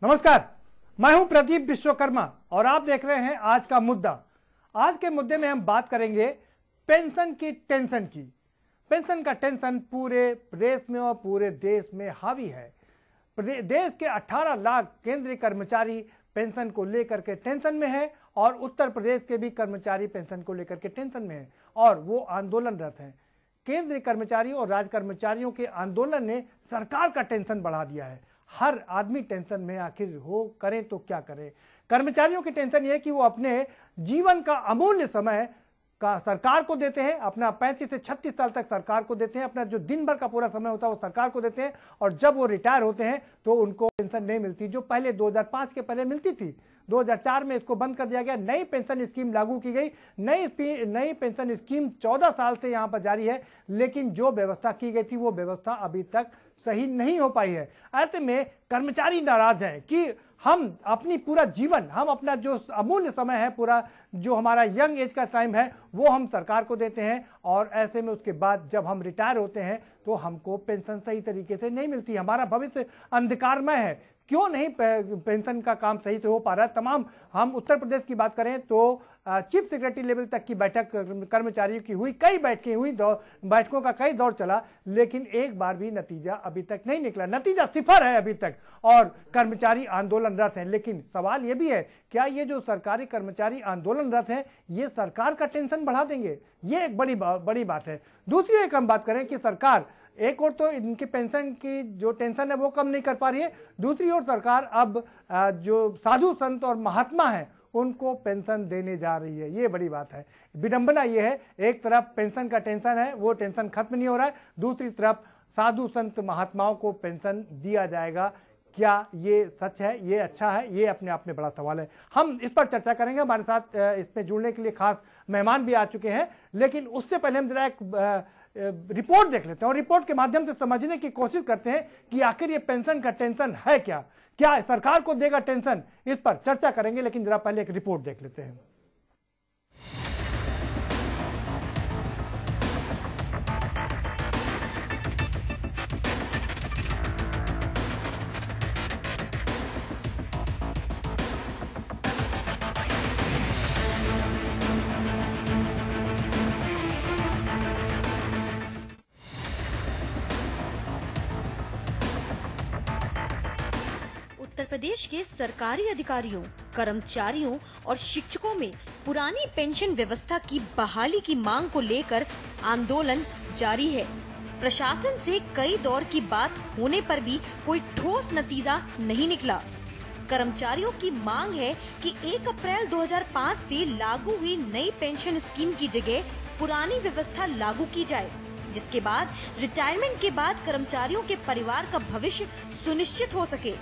नमस्कार, मैं हूं प्रदीप विश्वकर्मा और आप देख रहे हैं आज का मुद्दा। आज के मुद्दे में हम बात करेंगे पेंशन की टेंशन की। पेंशन का टेंशन पूरे प्रदेश में और पूरे देश में हावी है। देश के 18 लाख केंद्रीय कर्मचारी पेंशन को लेकर के टेंशन में है और उत्तर प्रदेश के भी कर्मचारी पेंशन को लेकर के टेंशन में है और वो आंदोलनरत हैं। केंद्रीय कर्मचारियों और राज्य कर्मचारियों के आंदोलन ने सरकार का टेंशन बढ़ा दिया है। हर आदमी टेंशन में आखिर हो, करें तो क्या करें। कर्मचारियों की टेंशन यह है कि वो अपने जीवन का अमूल्य समय का सरकार को देते हैं, अपना 35 से 36 साल तक सरकार को देते हैं, अपना जो दिन भर का पूरा समय होता है वो सरकार को देते हैं और जब वो रिटायर होते हैं तो उनको पेंशन नहीं मिलती जो पहले 2005 के पहले मिलती थी। 2004 में इसको बंद कर दिया गया, नई पेंशन स्कीम लागू की गई। नई पेंशन स्कीम 14 साल से यहां पर जारी है, लेकिन जो व्यवस्था की गई थी वो व्यवस्था अभी तक सही नहीं हो पाई है। ऐसे में कर्मचारी नाराज हैं कि हम अपनी पूरा जीवन, हम अपना जो अमूल्य समय है, पूरा जो हमारा यंग एज का टाइम है वो हम सरकार को देते हैं और ऐसे में उसके बाद जब हम रिटायर होते हैं तो हमको पेंशन सही तरीके से नहीं मिलती। हमारा भविष्य अंधकारमय है। क्यों नहीं पेंशन का काम सही से हो पा रहा है। तमाम हम उत्तर प्रदेश की बात करें तो चीफ सेक्रेटरी लेवल तक की बैठक कर्मचारियों की हुई, कई बैठकें हुई, बैठकों का कई दौर चला, लेकिन एक बार भी नतीजा अभी तक नहीं निकला। नतीजा सिफर है अभी तक और कर्मचारी आंदोलनरत हैं। लेकिन सवाल यह भी है, क्या ये जो सरकारी कर्मचारी आंदोलनरत हैं ये सरकार का टेंशन बढ़ा देंगे? ये एक बड़ी बात है। दूसरी एक हम बात करें कि सरकार एक और तो इनकी पेंशन की जो टेंशन है वो कम नहीं कर पा रही है, दूसरी ओर सरकार अब जो साधु संत और महात्मा हैं उनको पेंशन देने जा रही है। ये बड़ी बात है। विडंबना ये है, एक तरफ पेंशन का टेंशन है, वो टेंशन खत्म नहीं हो रहा है, दूसरी तरफ साधु संत महात्माओं को पेंशन दिया जाएगा। क्या ये सच है? ये अच्छा है? ये अपने आप में बड़ा सवाल है। हम इस पर चर्चा करेंगे। हमारे साथ इसमें जुड़ने के लिए खास मेहमान भी आ चुके हैं, लेकिन उससे पहले हम जरा एक रिपोर्ट देख लेते हैं और रिपोर्ट के माध्यम से समझने की कोशिश करते हैं कि आखिर ये पेंशन का टेंशन है क्या सरकार को देगा टेंशन। इस पर चर्चा करेंगे, लेकिन जरा पहले एक रिपोर्ट देख लेते हैं। उत्तर प्रदेश के सरकारी अधिकारियों, कर्मचारियों और शिक्षकों में पुरानी पेंशन व्यवस्था की बहाली की मांग को लेकर आंदोलन जारी है। प्रशासन से कई दौर की बात होने पर भी कोई ठोस नतीजा नहीं निकला। कर्मचारियों की मांग है कि 1 अप्रैल 2005 से लागू हुई नई पेंशन स्कीम की जगह पुरानी व्यवस्था लागू की जाए, जिसके बाद रिटायरमेंट के बाद कर्मचारियों के परिवार का भविष्य सुनिश्चित हो सके।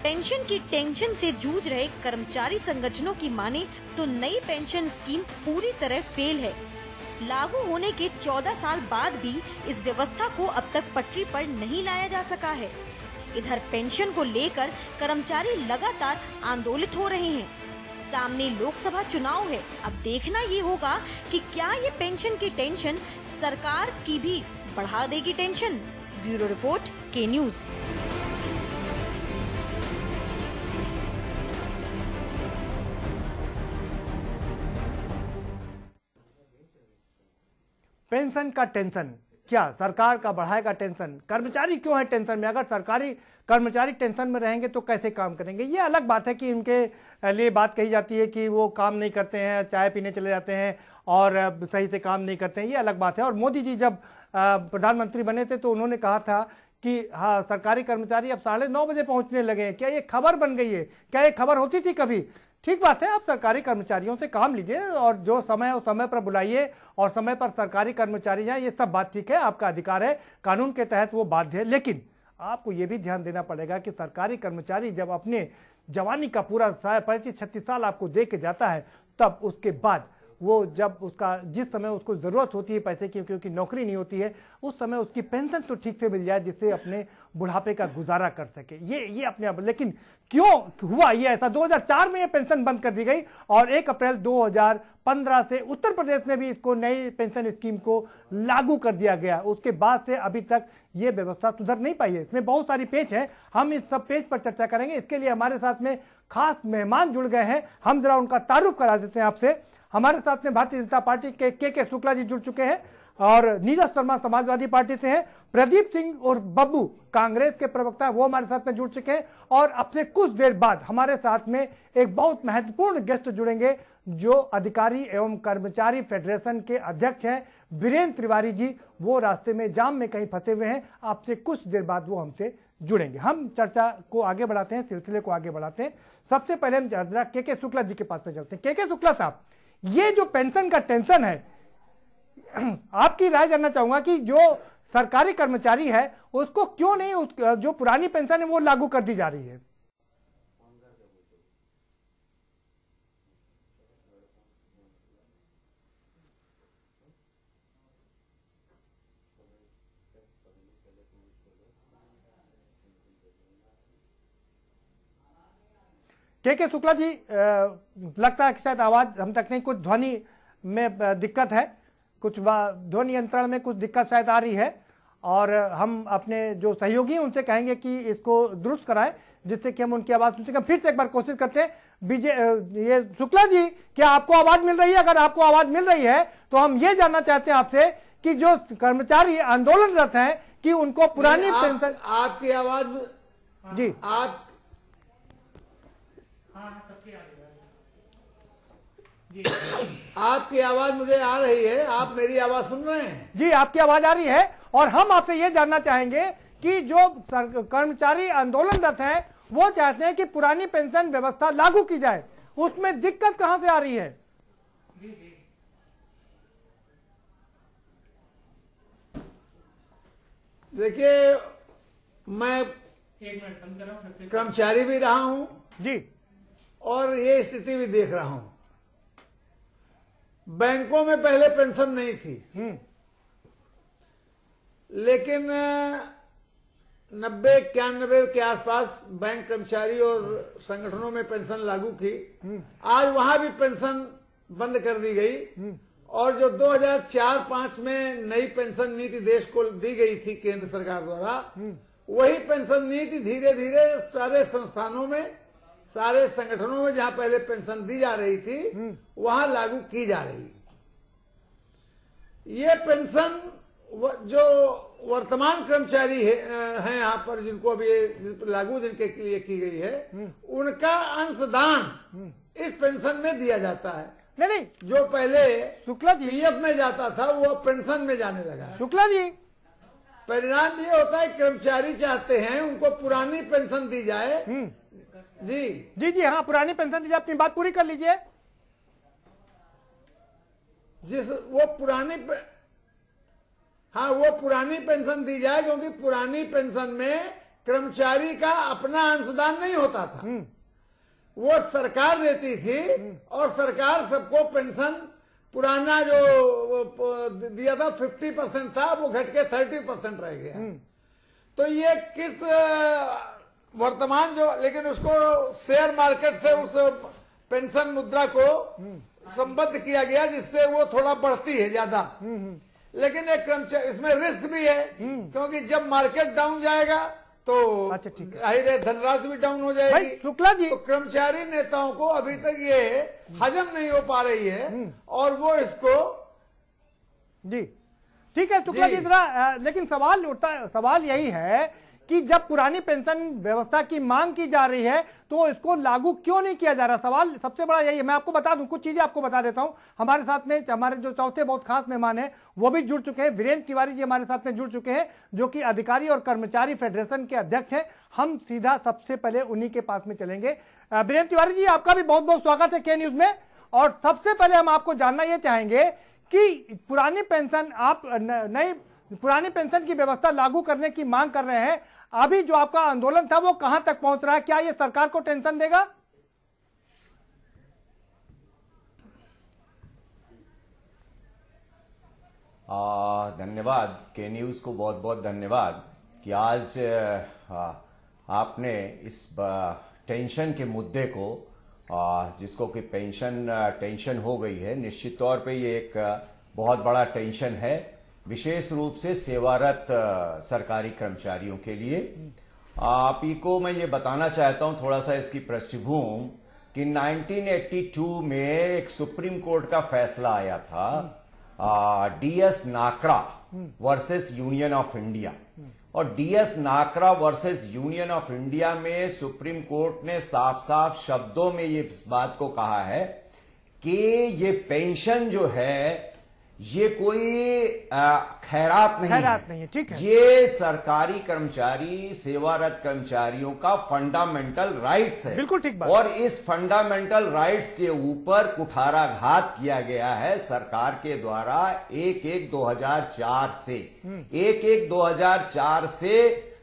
पेंशन की टेंशन से जूझ रहे कर्मचारी संगठनों की माने तो नई पेंशन स्कीम पूरी तरह फेल है। लागू होने के 14 साल बाद भी इस व्यवस्था को अब तक पटरी पर नहीं लाया जा सका है। इधर पेंशन को लेकर कर्मचारी लगातार आंदोलित हो रहे हैं। सामने लोकसभा चुनाव है, अब देखना ये होगा कि क्या ये पेंशन की टेंशन सरकार की भी बढ़ा देगी टेंशन। ब्यूरो रिपोर्ट, के न्यूज। पेंशन का टेंशन क्या सरकार का बढ़ाएगा टेंशन? कर्मचारी क्यों है टेंशन में? अगर सरकारी कर्मचारी टेंशन में रहेंगे तो कैसे काम करेंगे? ये अलग बात है कि इनके लिए बात कही जाती है कि वो काम नहीं करते हैं, चाय पीने चले जाते हैं और सही से काम नहीं करते हैं, ये अलग बात है। और मोदी जी जब प्रधानमंत्री बने थे तो उन्होंने कहा था कि हाँ, सरकारी कर्मचारी अब 9:30 बजे पहुंचने लगे हैं। क्या ये खबर बन गई है? क्या ये खबर होती थी कभी? ठीक बात है, आप सरकारी कर्मचारियों से काम लीजिए और जो समय है उस समय पर बुलाइए और समय पर सरकारी कर्मचारी जाए, ये सब बात ठीक है, आपका अधिकार है, कानून के तहत वो बाध्य है। लेकिन आपको ये भी ध्यान देना पड़ेगा कि सरकारी कर्मचारी जब अपने जवानी का पूरा 35-36 साल आपको दे के जाता है, तब उसके बाद वो जब उसका जिस समय उसको जरूरत होती है पैसे की, क्योंकि नौकरी नहीं होती है, उस समय उसकी पेंशन तो ठीक से मिल जाए जिससे अपने बुढ़ापे का गुजारा कर सके। ये अपने आप, लेकिन क्यों हुआ ये ऐसा? 2004 में ये पेंशन बंद कर दी गई और 1 अप्रैल 2015 से उत्तर प्रदेश में भी इसको नई पेंशन स्कीम को लागू कर दिया गया। उसके बाद से अभी तक ये व्यवस्था सुधर नहीं पाई है। इसमें बहुत सारी पेच है, हम इस सब पेच पर चर्चा करेंगे। इसके लिए हमारे साथ में खास मेहमान जुड़ गए हैं, हम जरा उनका तारुफ करा देते हैं आपसे। हमारे साथ में भारतीय जनता पार्टी के शुक्ला जी जुड़ चुके हैं और नीरज शर्मा समाजवादी पार्टी से हैं, प्रदीप सिंह और बब्बू कांग्रेस के प्रवक्ता वो हमारे साथ में जुड़ चुके हैं और अब से कुछ देर बाद हमारे साथ में एक बहुत महत्वपूर्ण गेस्ट जुड़ेंगे जो अधिकारी एवं कर्मचारी फेडरेशन के अध्यक्ष हैं वीरेंद्र तिवारी जी। वो रास्ते में जाम में कहीं फंसे हुए हैं, आपसे कुछ देर बाद वो हमसे जुड़ेंगे। हम चर्चा को आगे बढ़ाते हैं, सिलसिले को आगे बढ़ाते हैं। सबसे पहले हम जरा के शुक्ला जी के पास में चलते हैं। के शुक्ला साहब, ये जो पेंशन का टेंशन है, आपकी राय जानना चाहूंगा कि जो सरकारी कर्मचारी है उसको क्यों नहीं जो पुरानी पेंशन है वो लागू कर दी जा रही है? के शुक्ला जी, लगता है कि शायद आवाज हम तक नहीं, कुछ ध्वनि में दिक्कत है, कुछ ध्वनि यंत्रण में कुछ दिक्कत शायद आ रही है और हम अपने जो सहयोगी हैं उनसे कहेंगे कि इसको दुरुस्त कराएं जिससे कि हम उनकी आवाज सुन सकें। फिर से एक बार कोशिश करते हैं। ये शुक्ला जी, क्या आपको आवाज मिल रही है? अगर आपको आवाज मिल रही है तो हम ये जानना चाहते हैं आपसे कि जो कर्मचारी आंदोलनरत हैं कि उनको पुरानी पेंशन। आपकी आवाज जी, आपकी आवाज मुझे आ रही है, आप मेरी आवाज सुन रहे हैं? जी, आपकी आवाज आ रही है और हम आपसे यह जानना चाहेंगे कि जो कर्मचारी आंदोलनरत हैं वो चाहते हैं कि पुरानी पेंशन व्यवस्था लागू की जाए, उसमें दिक्कत कहां से आ रही है? देखिए, मैं कर्मचारी भी रहा हूं जी और ये स्थिति भी देख रहा हूं। बैंकों में पहले पेंशन नहीं थी, लेकिन 90-91 के आसपास बैंक कर्मचारी और संगठनों में पेंशन लागू की। आज वहां भी पेंशन बंद कर दी गई और जो 2004-05 में नई पेंशन नीति देश को दी गई थी केंद्र सरकार द्वारा, वही पेंशन नीति धीरे धीरे सारे संस्थानों में, सारे संगठनों में जहां पहले पेंशन दी जा रही थी वहां लागू की जा रही। ये पेंशन जो वर्तमान कर्मचारी हैं यहाँ पर, जिनको अभी लागू जिनके लिए की गई है, उनका अंशदान इस पेंशन में दिया जाता है। नहीं, जो पहले शुक्ला जी पीएफ में जाता था वो पेंशन में जाने लगा। शुक्ला जी, परिणाम ये होता है कर्मचारी चाहते हैं उनको पुरानी पेंशन दी जाए। जी जी जी, हाँ, पुरानी पेंशन दीजिए, अपनी बात पूरी कर लीजिए। वो पुरानी पेंशन दी जाए, क्योंकि पुरानी पेंशन में कर्मचारी का अपना अंशदान नहीं होता था, वो सरकार देती थी और सरकार सबको पेंशन पुराना जो दिया था 50% था, वो घट के 30% रह गया। तो ये किस वर्तमान जो, लेकिन उसको शेयर मार्केट से उस पेंशन मुद्रा को संबद्ध किया गया जिससे वो थोड़ा बढ़ती है ज्यादा। लेकिन एक कर्मचारी, इसमें रिस्क भी है क्योंकि जब मार्केट डाउन जाएगा तो अच्छा, ठीक है, जाहिर है धनराशि भी डाउन हो जाएगी। शुक्ला जी, तो कर्मचारी नेताओं को अभी तक ये हजम नहीं हो पा रही है और वो इसको जी ठीक है शुक्ला जी, जरा लेकिन सवाल उठता है, सवाल यही है कि जब पुरानी पेंशन व्यवस्था की मांग की जा रही है तो इसको लागू क्यों नहीं किया जा रहा? सवाल सबसे बड़ा यही है। मैं आपको बता दूं, कुछ चीजें आपको बता देता हूं। हमारे साथ में हमारे जो चौथे बहुत खास मेहमान हैं वो भी जुड़ चुके हैं। वीरेंद्र तिवारी जी हमारे साथ में जुड़ चुके हैं जो कि अधिकारी और कर्मचारी फेडरेशन के अध्यक्ष हैं। हम सीधा सबसे पहले उन्हीं के पास में चलेंगे। वीरेंद्र तिवारी जी, आपका भी बहुत बहुत स्वागत है के न्यूज में। और सबसे पहले हम आपको जानना यह चाहेंगे कि पुरानी पेंशन, आप नई पुरानी पेंशन की व्यवस्था लागू करने की मांग कर रहे हैं, अभी जो आपका आंदोलन था वो कहां तक पहुंच रहा है? क्या ये सरकार को टेंशन देगा? धन्यवाद, के न्यूज़ को बहुत बहुत धन्यवाद कि आज आपने इस टेंशन के मुद्दे को, जिसको कि पेंशन टेंशन हो गई है, निश्चित तौर पे ये एक बहुत बड़ा टेंशन है, विशेष रूप से सेवारत सरकारी कर्मचारियों के लिए। आप ही को मैं ये बताना चाहता हूं थोड़ा सा इसकी पृष्ठभूमि कि 1982 में एक सुप्रीम कोर्ट का फैसला आया था, DS Nakara versus union of India. और DS Nakara versus union of India में सुप्रीम कोर्ट ने साफ साफ शब्दों में ये बात को कहा है कि ये पेंशन जो है ये कोई खैरात नहीं है, ठीक है। ये सरकारी कर्मचारी, सेवारत कर्मचारियों का फंडामेंटल राइट्स है। बिल्कुल ठीक बात। और इस फंडामेंटल राइट्स के ऊपर कुठाराघात किया गया है सरकार के द्वारा 1/1/2004 से। 1/1/2004 से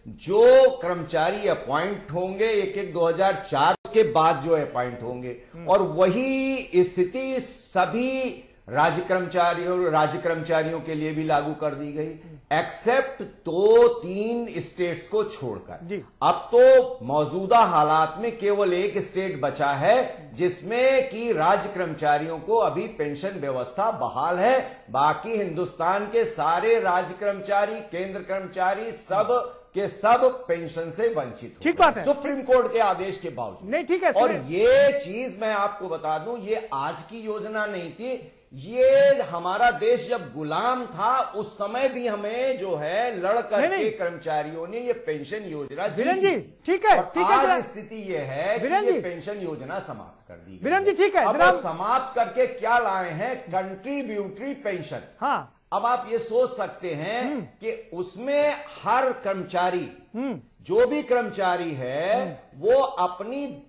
जो कर्मचारी अपॉइंट होंगे 1/1/2004 के बाद जो अपॉइंट होंगे, और वही स्थिति सभी राज्य कर्मचारियों के लिए भी लागू कर दी गई, एक्सेप्ट तो 3 स्टेट्स को छोड़कर। अब तो मौजूदा हालात में केवल एक स्टेट बचा है जिसमें कि राज्य कर्मचारियों को अभी पेंशन व्यवस्था बहाल है। बाकी हिंदुस्तान के सारे राज्य कर्मचारी, केंद्र कर्मचारी सब के सब पेंशन से वंचित हो। ठीक बात है, सुप्रीम कोर्ट के आदेश के बावजूद। नहीं, ठीक है। और ये चीज मैं आपको बता दूं, ये आज की योजना नहीं थी, ये हमारा देश जब गुलाम था उस समय भी हमें जो है लड़ करके कर्मचारियों ने ये पेंशन योजना जी, ठीक है, ठीक है। आज स्थिति ये है कि ये पेंशन योजना समाप्त कर दी वीरेंद्र जी, ठीक है। अब समाप्त करके क्या लाए हैं? Contributory pension. हाँ, अब आप ये सोच सकते हैं कि उसमें हर कर्मचारी, जो भी कर्मचारी है, वो अपनी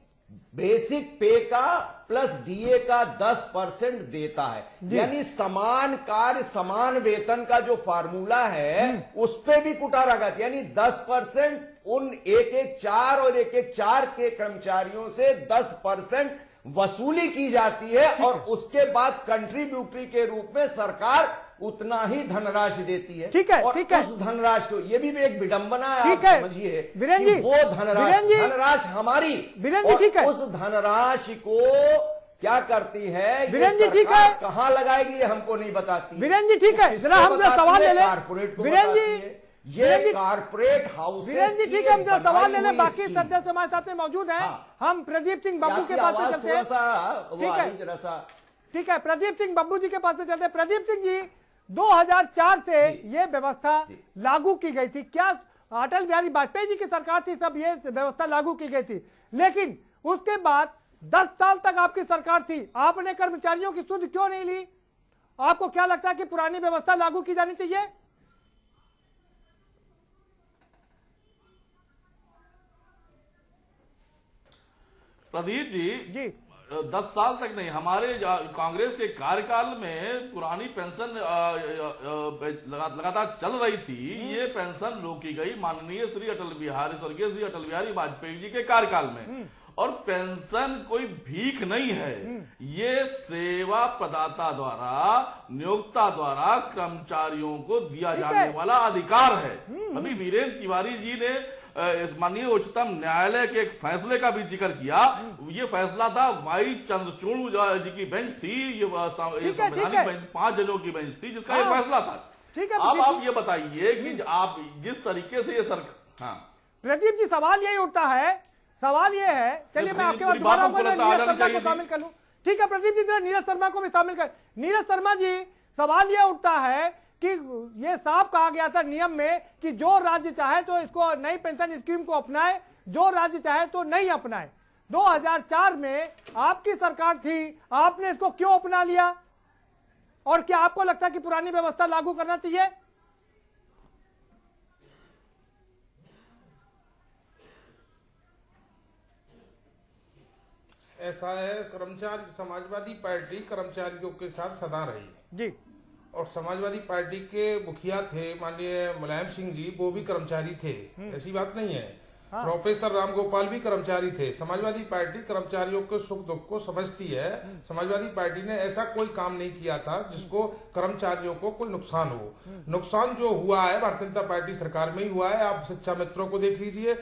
बेसिक पे का प्लस डीए का 10% देता है। यानी समान कार्य समान वेतन का जो फार्मूला है उस पे भी कुठाराघात, यानी 10% उन 114 और 114 के कर्मचारियों से 10% वसूली की जाती है, और उसके बाद कंट्रीब्यूटरी के रूप में सरकार उतना ही धनराशि देती है। ठीक है, और ठीक है। उस धनराशि को, ये भी एक विडंबना है, ठीक आप है समझिए, वीरेंद्र जी, वो धनराशि हमारी, वीरेंद्र जी, ठीक है, उस धनराशि को क्या करती है वीरेंद्र जी, ठीक है, कहां लगाएगी ये हमको नहीं बताती। वीरेंद्र जी, ठीक है, जरा हम सवाल ले लें कारपोरेट को, वीरेंद्र जी, ये कारपोरेट हाउस। वीरेंद्र जी, ठीक है, हम सवाल ले लें, बाकी सदस्य हमारे साथ में मौजूद हैं। हम प्रदीप सिंह बब्बू के पास में चलते हैं। ठीक है, प्रदीप सिंह बब्बू जी के पास में चलते हैं। प्रदीप सिंह जी, 2004 से ये व्यवस्था लागू की गई थी, क्या अटल बिहारी वाजपेयी जी की सरकार थी तब ये व्यवस्था लागू की गई थी, लेकिन उसके बाद 10 साल तक आपकी सरकार थी, आपने कर्मचारियों की सुध क्यों नहीं ली? आपको क्या लगता है कि पुरानी व्यवस्था लागू की जानी चाहिए? प्रदीप जी 10 साल तक नहीं, हमारे कांग्रेस के कार्यकाल में पुरानी पेंशन लगातार चल रही थी। ये पेंशन रोकी गई माननीय स्वर्गीय श्री अटल बिहारी वाजपेयी जी के कार्यकाल में। और पेंशन कोई भीख नहीं है, ये सेवा प्रदाता द्वारा, नियोक्ता द्वारा कर्मचारियों को दिया जाने वाला अधिकार है। अभी वीरेंद्र तिवारी जी ने माननीय उच्चतम न्यायालय के एक फैसले का भी जिक्र किया। ये फैसला था वाई चंद्रचूड़ जी की बेंच थी, ये संवैधानिक बेंच, 5 जजों की बेंच थी जिसका ये फैसला था। अब आप ये बताइए कि आप जिस तरीके से ये सरकार। हाँ प्रदीप जी, सवाल यही उठता है, सवाल ये है, चलिए मैं आपके बाद दोबारा नीरज शर्मा को शामिल कर लूं। ठीक है प्रदीप जी, नीरज शर्मा को भी शामिल कर। नीरज शर्मा जी, सवाल ये उठता है कि ये साफ कहा गया था नियम में कि जो राज्य चाहे तो इसको नई पेंशन स्कीम को अपनाए, जो राज्य चाहे तो नहीं अपनाए। 2004 में आपकी सरकार थी, आपने इसको क्यों अपना लिया? और क्या आपको लगता है कि पुरानी व्यवस्था लागू करना चाहिए? ऐसा है, कर्मचारी समाजवादी पार्टी कर्मचारियों के साथ सदा रही जी, और समाजवादी पार्टी के मुखिया थे माननीय मुलायम सिंह जी, वो भी कर्मचारी थे, ऐसी बात नहीं है। प्रोफेसर रामगोपाल भी कर्मचारी थे। समाजवादी पार्टी कर्मचारियों के सुख दुख को समझती है। समाजवादी पार्टी ने ऐसा कोई काम नहीं किया था जिसको कर्मचारियों को कोई नुकसान हो। नुकसान जो हुआ है भारतीय जनता पार्टी सरकार में ही हुआ है। आप शिक्षा मित्रों को देख लीजिए,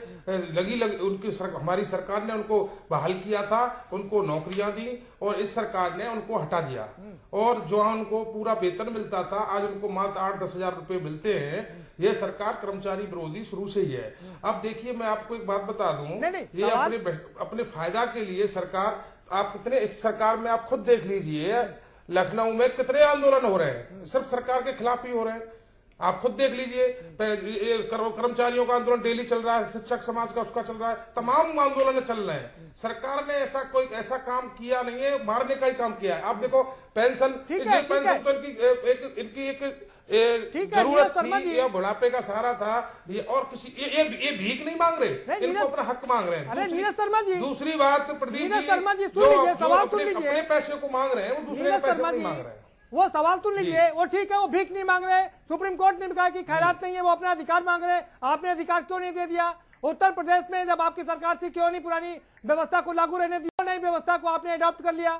हमारी सरकार ने उनको बहाल किया था, उनको नौकरियां दी और इस सरकार ने उनको हटा दिया। और जो उनको पूरा वेतन मिलता था आज उनको मात्र 8-10 हजार रुपए मिलते हैं। ये सरकार कर्मचारी विरोधी शुरू से ही है। अब देखिए मैं आपको एक बात बता दूं, ये अपने फायदा के लिए सरकार, आप कितने इस सरकार में आप खुद देख लीजिए लखनऊ में कितने आंदोलन हो रहे हैं, सिर्फ सरकार के खिलाफ ही हो रहे हैं। आप खुद देख लीजिए, कर्मचारियों का आंदोलन डेली चल रहा है, शिक्षक समाज का उसका चल रहा है, तमाम आंदोलन चल रहे हैं। सरकार ने ऐसा काम किया नहीं है, मारने का ही काम किया है। आप देखो पेंशन, पेंशन तो इनकी एक जरूरत थी या बुढ़ापे का सहारा था, ये और किसी ये भीख नहीं मांग रहे, इनको अपना हक मांग रहे हैं। दूसरी बात प्रदीप जी, जो अपने पैसे को मांग रहे हैं वो दूसरे के पैसे नहीं मांग रहे हैं। वो सवाल सुन लीजिए, वो ठीक है, वो भीख नहीं मांग रहे। सुप्रीम कोर्ट ने कहा कि खैरात नहीं है, वो अपना अधिकार मांग रहे। आपने अधिकार क्यों नहीं दे दिया? उत्तर प्रदेश में जब आपकी सरकार थी क्यों नहीं पुरानी व्यवस्था को लागू रहने दिया? नई व्यवस्था को आपने अडॉप्ट कर लिया।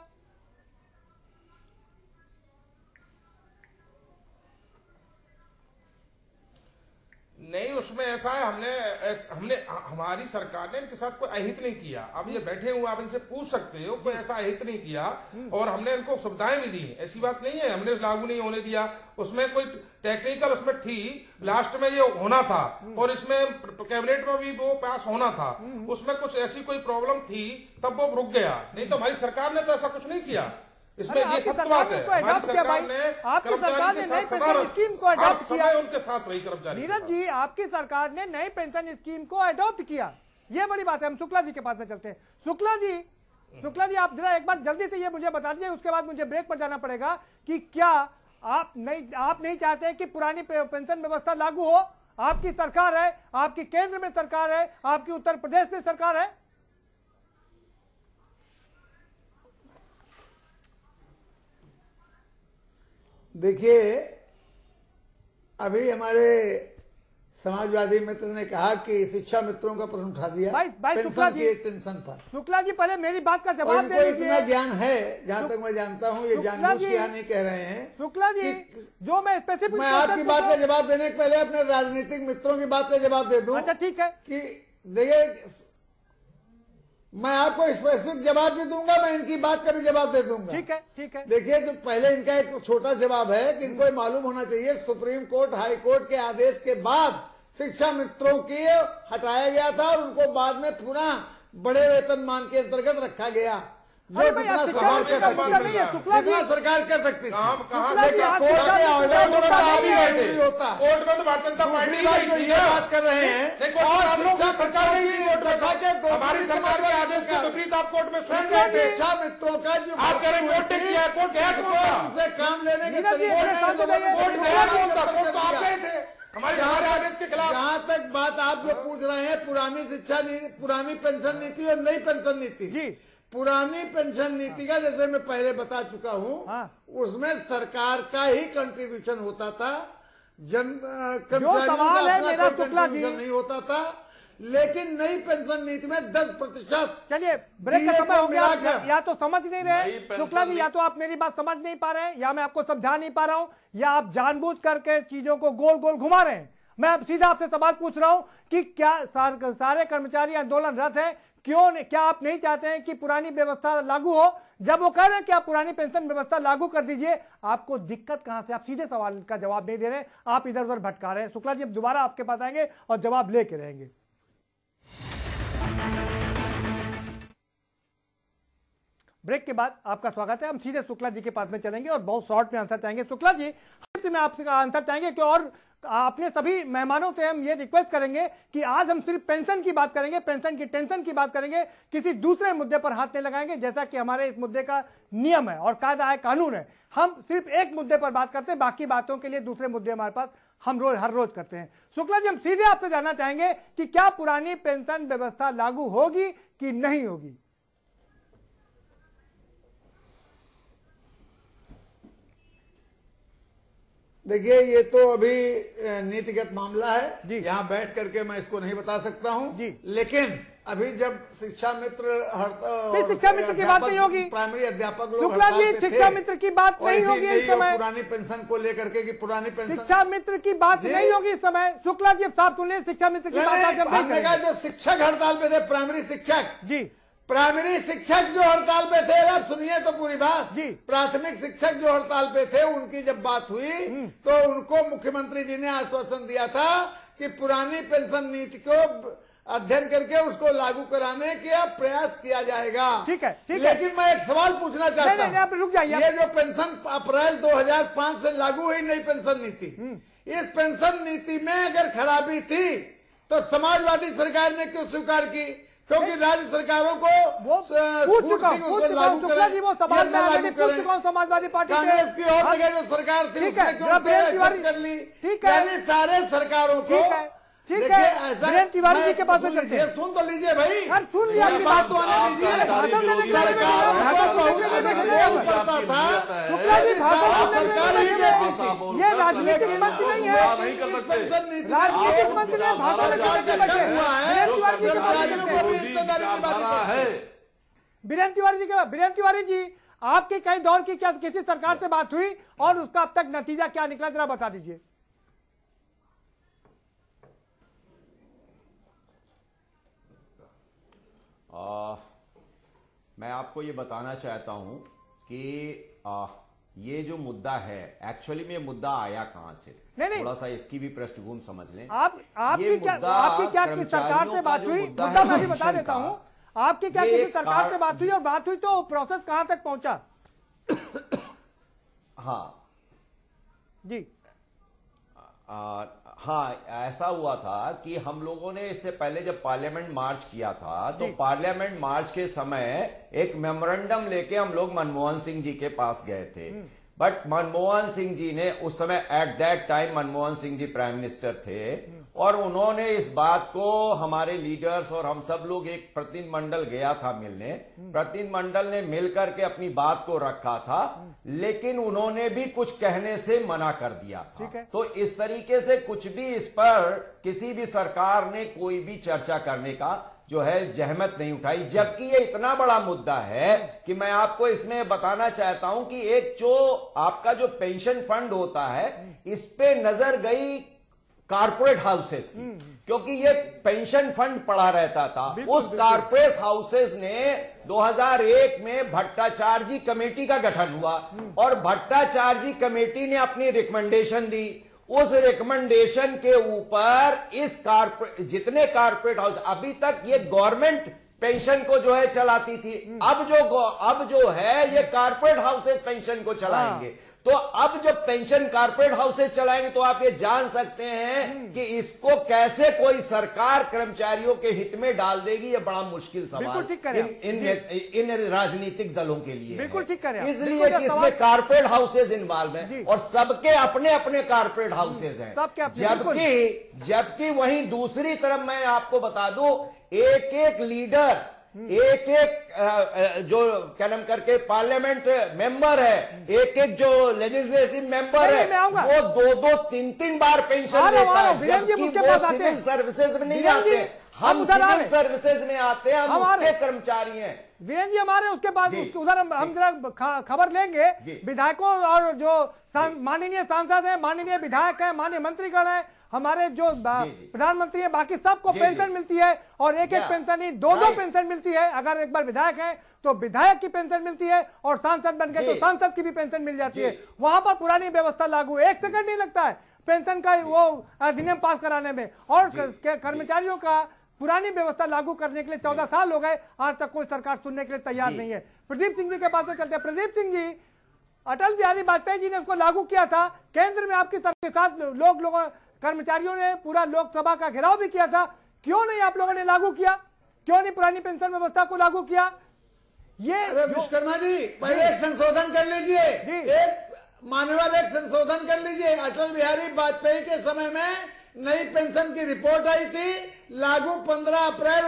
नहीं, उसमें ऐसा है, हमने हमारी सरकार ने इनके साथ कोई अहित नहीं किया। अब ये बैठे हुए आप इनसे पूछ सकते हो, कोई ऐसा अहित नहीं किया और हमने इनको सुविधाएं भी दी। ऐसी बात नहीं है हमने लागू नहीं होने दिया। उसमें कोई टेक्निकल उसमें थी, लास्ट में ये होना था और इसमें कैबिनेट में भी वो पास होना था। उसमें कुछ ऐसी कोई प्रॉब्लम थी तब वो रुक गया, नहीं तो हमारी सरकार ने तो ऐसा कुछ नहीं किया। इसमें ये सत्य बात है, हमारी सरकार ने कर्मचारी के साथ सदा स्कीम को अडॉप्ट किया, उनके साथ रही कर्मचारी। नीरज जी, आपकी सरकार ने नई पेंशन स्कीम को अडॉप्ट किया, ये बड़ी बात है। हम शुक्ला जी के पास में चलते हैं। शुक्ला जी आप जरा एक बार जल्दी से ये मुझे बता दीजिए, उसके बाद मुझे ब्रेक पर जाना पड़ेगा, कि क्या आप नहीं चाहते कि पुरानी पेंशन व्यवस्था लागू हो? आपकी सरकार है, आपकी केंद्र में सरकार है, आपकी उत्तर प्रदेश में सरकार है। देखिए, अभी हमारे समाजवादी मित्र ने कहा कि शिक्षा मित्रों का प्रश्न उठा दिया पेंशन की टेंशन पर। शुक्ला जी पहले मेरी बात का जवाब दे दीजिए। इतना ज्ञान है जहां तक मैं जानता हूं, ये जानबूझ के यहाँ नहीं कह रहे हैं। शुक्ला जी, जो मैं स्पेसिफिक, मैं आपकी बात का जवाब देने के पहले अपने राजनीतिक मित्रों की बात का जवाब दे दूं। अच्छा ठीक है, कि देखिए, मैं आपको स्पेसिफिक जवाब भी दूंगा, मैं इनकी बात का भी जवाब दे दूंगा। ठीक है। देखिए, जो पहले इनका एक छोटा जवाब है कि इनको मालूम होना चाहिए, सुप्रीम कोर्ट हाई कोर्ट के आदेश के बाद शिक्षा मित्रों की हटाया गया था और उनको बाद में पुनः बड़े वेतनमान के अंतर्गत रखा गया। जो जितना सरकार कर सकती है, जितना सरकार कर सकती है। कहां से कोर्ट के ऑर्डर को होता है, कोर्ट में तो भारतीय जनता पार्टी ये बात कर रहे हैं और सरकार ने रखा के हमारी सरकार के आदेश के विपरीत आप कोर्ट में स्वयं गए थे। शिक्षा मित्रों का जो आप कह रहे हैं कोर्ट ने किया, कोर्ट गया से काम लेने के तरीके कोर्ट गया, कोर्ट तो आप गए थे हमारे आदेश के खिलाफ। जहां तक बात आप जो पूछ रहे हैं, पुरानी शिक्षा नीति, पुरानी पेंशन नीति और नई पेंशन नीति जी, पुरानी पेंशन नीति का जैसे मैं पहले बता चुका हूं, उसमें सरकार का ही कंट्रीब्यूशन होता था, कर्मचारियों का अपना कोई कंट्रीब्यूशन नहीं होता था। लेकिन नई पेंशन नीति में 10%। चलिए ब्रेक का समय हो गया। या तो समझ नहीं रहे शुक्ला जी, या तो आप मेरी बात समझ नहीं पा रहे हैं, या मैं आपको समझा नहीं पा रहा हूं, या आप जानबूझ करके चीजों को गोल गोल घुमा रहे हैं। मैं अब सीधा आपसे सवाल पूछ रहा हूं कि क्या सारे कर्मचारी आंदोलनरत हैं? क्या आप नहीं चाहते हैं कि पुरानी व्यवस्था लागू हो? जब वो कह रहे हैं कि आप पुरानी पेंशन व्यवस्था लागू कर दीजिए, आपको दिक्कत कहां से? आप सीधे सवाल का जवाब नहीं दे रहे, आप इधर उधर भटका रहे हैं। शुक्ला जी, अब दोबारा आपके पास आएंगे और जवाब लेके रहेंगे। ब्रेक के बाद आपका स्वागत है। हम सीधे शुक्ला जी के पास में चलेंगे और बहुत शॉर्ट में आंसर चाहेंगे। शुक्ला जी, मैं आपसे आंसर चाहेंगे कि, और आपने सभी मेहमानों से हम ये रिक्वेस्ट करेंगे कि आज हम सिर्फ पेंशन की बात करेंगे, पेंशन की टेंशन की बात करेंगे, किसी दूसरे मुद्दे पर हाथ नहीं लगाएंगे, जैसा कि हमारे इस मुद्दे का नियम है और कायदा है, कानून है। हम सिर्फ एक मुद्दे पर बात करते हैं, बाकी बातों के लिए दूसरे मुद्दे हमारे पास हम हर रोज करते हैं। शुक्ला जी, हम सीधे आपसे जानना चाहेंगे कि क्या पुरानी पेंशन व्यवस्था लागू होगी कि नहीं होगी? देखिए, ये तो अभी नीतिगत मामला जी। है, यहाँ बैठ करके मैं इसको नहीं बता सकता हूँ जी। लेकिन अभी जब शिक्षा मित्र शिक्षा मित्र की बात नहीं होगी, प्राइमरी अध्यापक लोग शुक्ला जी, हड़ताल पे शिक्षा थे, मित्र की बात और नहीं इसी होगी इस नहीं, और समय। पुरानी पेंशन को लेकर के कि पुरानी पेंशन, शिक्षा मित्र की बात जी। नहीं होगी इस समय। शुक्ला जी साहब सुन ले, शिक्षा मित्र की बात आज हम नहीं हमने कहा करेंगे। जो शिक्षक हड़ताल पे थे, प्राइमरी शिक्षक, जी प्राइमरी शिक्षक जो हड़ताल पे थे, आप सुनिए तो पूरी बात जी। प्राथमिक शिक्षक जो हड़ताल पे थे, उनकी जब बात हुई तो उनको मुख्यमंत्री जी ने आश्वासन दिया था कि पुरानी पेंशन नीति को अध्ययन करके उसको लागू कराने का प्रयास किया जाएगा। ठीक है, ठीक है। लेकिन मैं एक सवाल पूछना चाहता नहीं, आप रुक जाइए। ये जो पेंशन अप्रैल 2005 से लागू हुई नई पेंशन नीति, इस पेंशन नीति में अगर खराबी थी तो समाजवादी सरकार ने क्यों स्वीकार की? क्योंकि राज्य सरकारों को पूछ चुका हूं, शुक्ला जी वो सवाल में ऑलरेडी पूछ चुका हूं समाजवादी पार्टी कांग्रेस की और जगह जो सरकार थी ठीक है, उसने क्यों जरा वीरेंद्र उसको तिवारी- एक्सेप्ट कर ली? ठीक है। यानी सारे सरकारों को ठीक देखिए, है, ऐसा वीरेंद्र तिवारी जी के पास में सुन चलते लीजिए, हैं। सुन तो लीजिए भाई, यार सुन लिया आपकी बात बात तो आने दीजिए। भाषण देने के बारे में सरकार भाषण को बहुत देने के अधिक बारे में बोल पड़ता था, शुक्ला जी भाषण देने के सरकार बारे ही में देती थी। ये राजनीतिक मंच नहीं है, नहीं कर सकते। पेंशन नीति राजनीतिक मंच में भाषण देने के बच्चे हुआ है, वीरेंद्र तिवारी जी के पास में कर्मचारियों चलते हैं। को भी हिस्सेदारी की बात विचारधारा है। वीरेंद्र तिवारी जी आपकी कई दौर की क्या किसी सरकार से बात हुई और उसका अब तक नतीजा क्या निकला, जरा बता दीजिए। मैं आपको ये बताना चाहता हूं कि ये जो मुद्दा है, एक्चुअली में ये मुद्दा आया कहां से, नहीं। थोड़ा सा इसकी भी पृष्ठभूमि समझ लें। आपकी क्या किस सरकार से बात हुई, मुद्दा मैं भी बता देता हूं। आपकी क्या किसी सरकार से बात हुई, और बात हुई तो प्रोसेस कहां तक पहुंचा? हाँ जी हाँ, ऐसा हुआ था कि हम लोगों ने इससे पहले जब पार्लियामेंट मार्च किया था तो पार्लियामेंट मार्च के समय एक मेमोरेंडम लेके हम लोग मनमोहन सिंह जी के पास गए थे। बट मनमोहन सिंह जी ने उस समय, at that time Manmohan Singh ji prime minister थे, और उन्होंने इस बात को, हमारे लीडर्स और हम सब लोग, एक प्रतिनिधिमंडल गया था मिलने, प्रतिनिधिमंडल ने मिलकर के अपनी बात को रखा था, लेकिन उन्होंने भी कुछ कहने से मना कर दिया था। तो इस तरीके से कुछ भी इस पर किसी भी सरकार ने कोई भी चर्चा करने का जो है जहमत नहीं उठाई, जबकि ये इतना बड़ा मुद्दा है कि मैं आपको इसमें बताना चाहता हूं कि एक जो आपका जो पेंशन फंड होता है, इस पे नजर गई कारपोरेट हाउसेस की, क्योंकि ये पेंशन फंड पड़ा रहता था। उस कारपोरेट हाउसेस ने 2001 में भट्टाचार्य जी कमेटी का गठन हुआ, और भट्टाचार्य जी कमेटी ने अपनी रिकमेंडेशन दी। उस रिकमेंडेशन के ऊपर इस जितने कारपोरेट हाउस, अभी तक ये गवर्नमेंट पेंशन को जो है चलाती थी, अब जो है ये कारपोरेट हाउसेस पेंशन को चलाएंगे। तो अब जब पेंशन कारपोरेट हाउसेस चलाएंगे तो आप ये जान सकते हैं कि इसको कैसे कोई सरकार कर्मचारियों के हित में डाल देगी। ये बड़ा मुश्किल सवाल इन राजनीतिक दलों के लिए, बिल्कुल ठीक करें, इसलिए कि इसमें कारपोरेट हाउसेज इन्वॉल्व हैं और सबके अपने अपने कारपोरेट हाउसेज हैं। जबकि वहीं दूसरी तरफ मैं आपको बता दूं, एक एक लीडर, एक एक जो क्या नाम करके पार्लियामेंट मेंबर है, एक एक जो लेजिस्लेटिव मेंबर है, वो 2-2, 3-3 बार पेंशन लेता है, जबकि वो सिविल सर्विसेज में नहीं आते। हम सिविल सर्विसेज में आते हैं, हम उसके कर्मचारी हैं। वीरेंद्र जी हमारे उसके बाद उधर हम जरा खबर लेंगे। विधायकों और जो माननीय सांसद हैं, माननीय विधायक हैं, माननीय मंत्रीगण हैं, हमारे जो प्रधानमंत्री है, बाकी सबको पेंशन मिलती है, और एक एक पेंशन नहीं, 2-2 पेंशन मिलती है। अगर एक बार विधायक है तो विधायक की पेंशन मिलती है, और सांसद बन गए तो सांसद की भी पेंशन मिल जाती है। वहां पर पुरानी व्यवस्था लागू, 1 सेकंड नहीं लगता है पेंशन का वो अधिनियम पास कराने में, और कर्मचारियों का पुरानी व्यवस्था लागू करने के लिए 14 साल हो गए, आज तक कोई सरकार सुनने के लिए तैयार नहीं है। प्रदीप सिंह जी के पास में चलते हैं। प्रदीप सिंह जी, अटल बिहारी वाजपेयी जी ने उसको लागू किया था, केंद्र में आपकी सरकार के साथ कर्मचारियों ने पूरा लोकसभा का घेराव भी किया था, क्यों नहीं आप लोगों ने लागू किया? क्यों नहीं पुरानी पेंशन व्यवस्था को लागू किया? ये विश्वकर्मा जी, पहले एक संशोधन कर लीजिए, एक मान्यवर एक संशोधन कर लीजिए। अटल बिहारी वाजपेयी के समय में नई पेंशन की रिपोर्ट आई थी, लागू 15 अप्रैल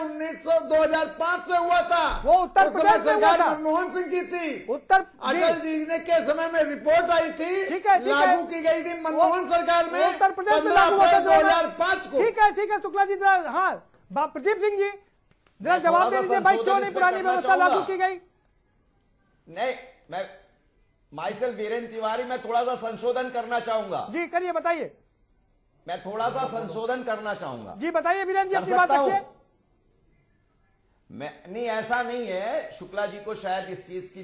2005 से हुआ था। वो उत्तर उस समय प्रदेश में हुआ सरकार था। मनमोहन सिंह की थी। उत्तर अटल जी ने के समय में रिपोर्ट आई थी, ठीक है, लागू की गई थी मनमोहन सरकार में उत्तर प्रदेश में 15 लागू हुआ था अप्रैल 2005 को। ठीक है शुक्ला जी, हाँ प्रदीप सिंह जी जरा मैं जवाब थोड़ा दे सा दीजिए भाई, क्यों संशोधन नहीं इस पे पुरानी करना व्यवस्था लागू चाहूंगा। की गई? नहीं, मैं माइसेल्फ वीरेन तिवारी, मैं थोड़ा सा संशोधन करना चाहूंगा। जी करिए, बताइए। मैं थोड़ा सा संशोधन करना चाहूंगा। जी बताइए वीरेन जी, कर अपनी बात सकता हूं? रखिए। मैं नहीं, ऐसा नहीं है, शुक्ला जी को शायद इस चीज की,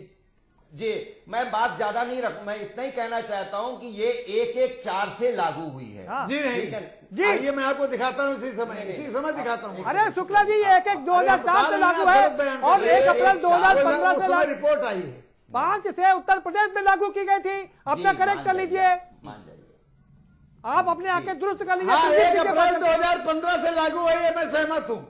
जी मैं बात ज्यादा नहीं रखूं, मैं इतना ही कहना चाहता हूं कि ये 1/1/4 से लागू हुई है। हाँ। जी नहीं ठीक है। जी। आइए मैं आपको दिखाता हूँ इसी समय दिखाता हूँ। अरे शुक्ला जी, ये 1/1/2004 से लागू है और 1 अप्रैल 2015 से लागू, रिपोर्ट आई है। 5 से उत्तर प्रदेश में लागू की गई थी। अपना जी, करेक्ट मान कर जाइए, लीजिए, मान जाइए। आप अपने आके दुरुस्त कर लीजिए। हाँ, प्रदीप 1 जी के अप्रैल पास- 2015 से लागू हुई है, मैं सहमत हूँ।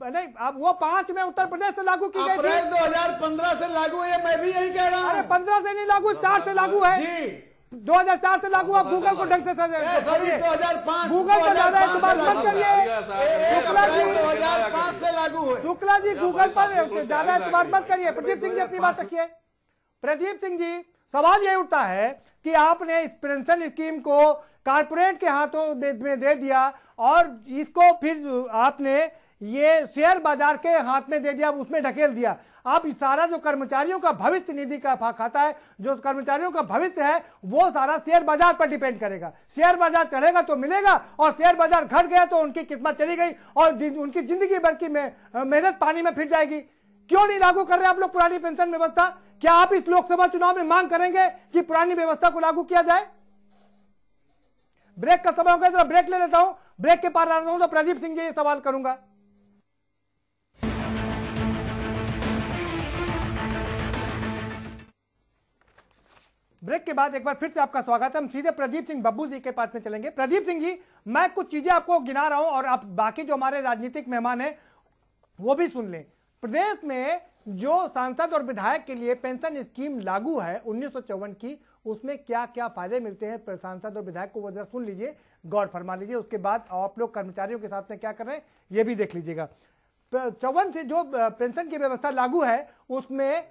नहीं, अब वो 5 में उत्तर प्रदेश से लागू की गई अप्रैल थी। 2015 से लागू हुई है, मैं भी यही कह रहा अरे हूँ। 15 से नहीं लागू, 4 से लागू है। जी 2004 से लागू। आप गूगल को ढंग से सॉरी 2005 गूगल पर ज्यादा एतबार मत करिए। 1 शुक्ला जी, अप्रैल 2005 से लागू हुए। शुक्ला जी गूगल पर ज्यादा एतबार मत करिए। प्रदीप सिंह जी अपनी बात रखिए। प्रदीप सिंह जी, सवाल ये उठता है कि आपने इस पेंशन स्कीम को कारपोरेट के हाथों में दे दिया और इसको फिर आपने ये शेयर बाजार के हाथ में दे दिया, उसमें ढकेल दिया। आप इस सारा जो कर्मचारियों का भविष्य निधि का खाता है, जो कर्मचारियों का भविष्य है, वो सारा शेयर बाजार पर डिपेंड करेगा। शेयर बाजार चढ़ेगा तो मिलेगा और शेयर बाजार घट गया तो उनकी किस्मत चली गई और उनकी जिंदगी भर की मेहनत पानी में फिर जाएगी। क्यों नहीं लागू कर रहे आप लोग पुरानी पेंशन व्यवस्था? क्या आप इस लोकसभा चुनाव में मांग करेंगे कि पुरानी व्यवस्था को लागू किया जाए? ब्रेक का समय हो गया, ब्रेक ले लेता हूं। ब्रेक के पार आ रहा हूं तो प्रदीप सिंह जी ये सवाल करूंगा। ब्रेक के बाद एक बार फिर से आपका स्वागत है। हम सीधे प्रदीप सिंह बब्बू जी के पास में चलेंगे। प्रदीप सिंह जी, मैं कुछ चीजें आपको गिना रहा हूं और आप बाकी जो हमारे राजनीतिक मेहमान हैं वो भी सुन लें। प्रदेश में जो सांसद और विधायक के लिए पेंशन स्कीम लागू है 1954 की, उसमें क्या क्या फायदे मिलते हैं सांसद और विधायक को, वो जरा सुन लीजिए, गौर फरमा लीजिए। उसके बाद आप लोग कर्मचारियों के साथ में क्या कर रहे हैं ये भी देख लीजिएगा। 54 से जो पेंशन की व्यवस्था लागू है उसमें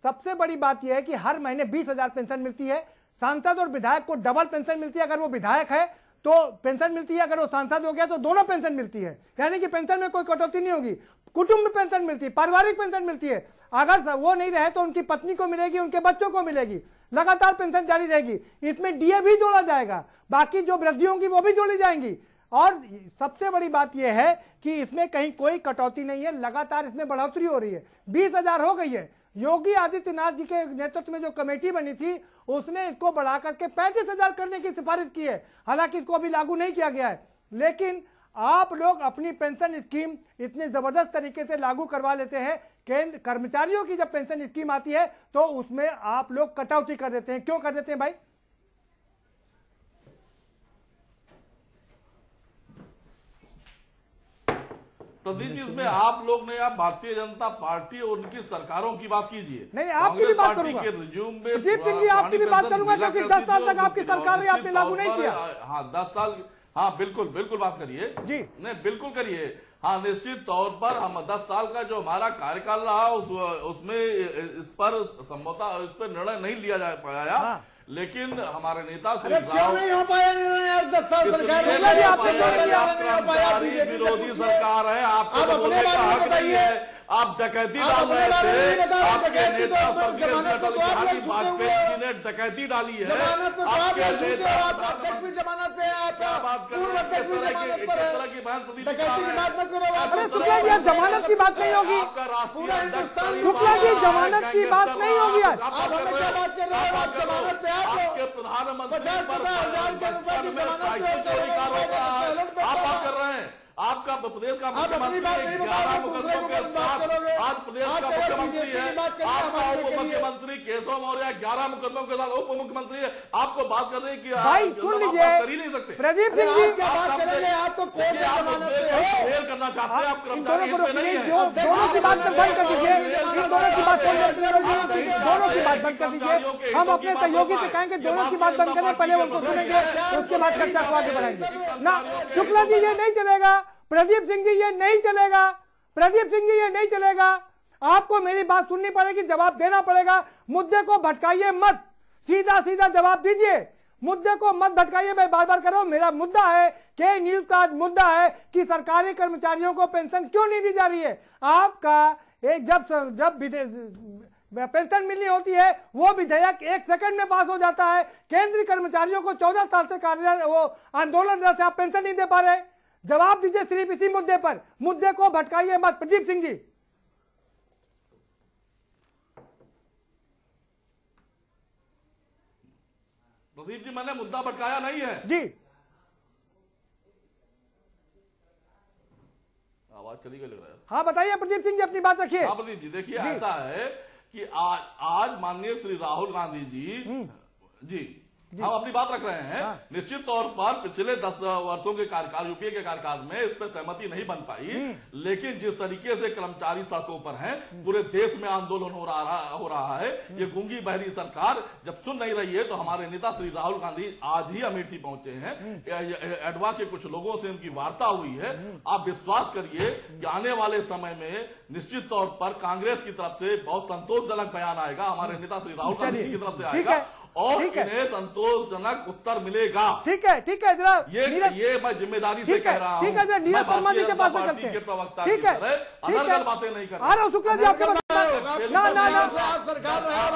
सबसे बड़ी बात यह है कि हर महीने 20,000 पेंशन मिलती है। सांसद और विधायक को डबल पेंशन मिलती है। अगर वो विधायक है तो पेंशन मिलती है, अगर वो सांसद हो गया तो दोनों पेंशन मिलती है। यानी कि पेंशन में कोई कटौती नहीं होगी। कुटुंब पेंशन मिलती है, पारिवारिक पेंशन मिलती है। अगर वो नहीं रहे तो उनकी पत्नी को मिलेगी, उनके बच्चों को मिलेगी। लगातार पेंशन जारी रहेगी। इसमें डीए भी जोड़ा जाएगा, बाकी जो वृद्धि होंगी वो भी जोड़ी जाएंगी। और सबसे बड़ी बात यह है कि इसमें कहीं कोई कटौती नहीं है, लगातार इसमें बढ़ोतरी हो रही है। 20,000 हो गई है। योगी आदित्यनाथ जी के नेतृत्व में जो कमेटी बनी थी उसने इसको बढ़ा करके 35,000 करने की सिफारिश की है। हालांकि इसको अभी लागू नहीं किया गया है, लेकिन आप लोग अपनी पेंशन स्कीम इतने जबरदस्त तरीके से लागू करवा लेते हैं। केंद्र कर्मचारियों की जब पेंशन स्कीम आती है तो उसमें आप लोग कटौती कर देते हैं। क्यों कर देते हैं भाई? प्रदीप जी, इसमें आप लोग ने, आप भारतीय जनता पार्टी और उनकी सरकारों की बात कीजिए। नहीं, आपकी भी बात करूंगा। प्रदीप सिंह जी, आपकी भी बात करूंगा क्योंकि 10 साल तक आपकी सरकार ने आपने लागू नहीं किया। हाँ 10 साल, हाँ बिल्कुल बिल्कुल बात करिए जी। नहीं बिल्कुल करिए। हाँ निश्चित तौर पर हम 10 साल का जो हमारा कार्यकाल रहा उसमें इस पर संभवतः इस पर निर्णय नहीं लिया जा पाया। हाँ। लेकिन हमारे नेता श्री क्यों नहीं हो पाया निर्णय यार? 10 साल सरकार कर्मचारी विरोधी सरकार है। आपको आप अपने बारे में बताइए। आप डकैती आप डाल अपने रहे बारे में थे। बताओ। आपके डकैती तो नेता आप स्वर्गीय जमानत तो अटल आप बिहारी लोग छूटे हुए वाजपेयी हो। जी ने डकैती डाली है। जमानत तो आप आपके लोग छूटे हो, आप नेता अध्यक्ष भी जमानत पे है, क्या आप बात कर पूर्व रहे हैं? अध्यक्ष भी जमानत पर है। तरह की बात प्रदीप जी डकैती की बात मत करो। आप अरे शुक्ला जी, जमानत की बात नहीं होगी। आपका राष्ट्रीय पूरा अध्यक्ष हिंदुस्तान शुक्ला जी, जमानत की बात नहीं होगी आज। आप हमें क्या बात कर रहे हो? आप जमानत पे आप आपके प्रधानमंत्री 50,000 के रुपए की जमानत पे चोरी का आरोप है। आप बात कर रहे हैं। आपका प्रदेश का आप अपनी बात नहीं बताओगे, दूसरे को बात करोगे। आज प्रदेश का मुख्यमंत्री है, आपका उप मुख्यमंत्री केशव मौर्य 11 मुकदमों के साथ उप मुख्यमंत्री है, आपको बात कर रहे हैं कि भाई सुन लीजिए, कर ही नहीं सकते। प्रदीप सिंह जी क्या बात करेंगे, आप तो कोर्ट में जमानत पे हो। फेल करना चाहते हैं आप, इन दोनों को कर्मचारी रोकिए, नहीं है। दोनों की बात बंद कर दीजिए, इन दोनों की बात दोनों की बात बंद कर दीजिए। हम अपने सहयोगी से कहेंगे दोनों की बात बंद करें, पहले उनको सुनेंगे, उसके बाद चर्चा को आगे बढ़ाएंगे ना। शुक्ला जी ये नहीं चलेगा, प्रदीप सिंह जी ये नहीं चलेगा, प्रदीप सिंह जी ये नहीं चलेगा। आपको मेरी बात सुननी पड़ेगी, जवाब देना पड़ेगा। मुद्दे को भटकाइए मत, सीधा सीधा जवाब दीजिए, मुद्दे को मत भटकाइए। मैं बार बार कर रहा हूं, मेरा मुद्दा है के न्यूज का आज मुद्दा है कि सरकारी कर्मचारियों को पेंशन क्यों नहीं दी जा रही है। आपका एक जब पेंशन मिलनी होती है वो विधेयक 1 सेकंड में पास हो जाता है। केंद्रीय कर्मचारियों को 14 साल से वो आंदोलन से आप पेंशन नहीं दे पा रहे। जवाब दीजिए सिर्फ इसी मुद्दे पर, मुद्दे को भटकाइए मत। प्रदीप सिंह जी प्रदीप जी, मैंने मुद्दा भटकाया नहीं है जी। आवाज चली गई लग रहा है। हाँ बताइए प्रदीप सिंह जी, अपनी बात रखिए। हाँ प्रदीप जी, देखिए ऐसा है कि आज माननीय श्री राहुल गांधी जी हम अपनी बात रख रहे हैं। हाँ। निश्चित तौर पर पिछले 10 वर्षों के कार्यकाल, यूपीए के कार्यकाल में इस पर सहमति नहीं बन पाई, लेकिन जिस तरीके से कर्मचारी सड़कों पर हैं, पूरे देश में आंदोलन हो रहा है, ये गूंगी बहरी सरकार जब सुन नहीं रही है, तो हमारे नेता श्री राहुल गांधी आज ही अमेठी पहुंचे हैं। एडवा के कुछ लोगों से उनकी वार्ता हुई है। आप विश्वास करिए कि आने वाले समय में निश्चित तौर पर कांग्रेस की तरफ से बहुत संतोषजनक बयान आएगा, हमारे नेता श्री राहुल गांधी की तरफ से आएगा और इन्हें संतोषजनक उत्तर मिलेगा। ठीक है जरा ये मैं जिम्मेदारी से कह रहा हूं। ठीक है जरा नीरज शर्मा जी के पास में करते हैं। ठीक है अलग बातें नहीं कर आ रहा हूं। शुक्ला जी आपके ना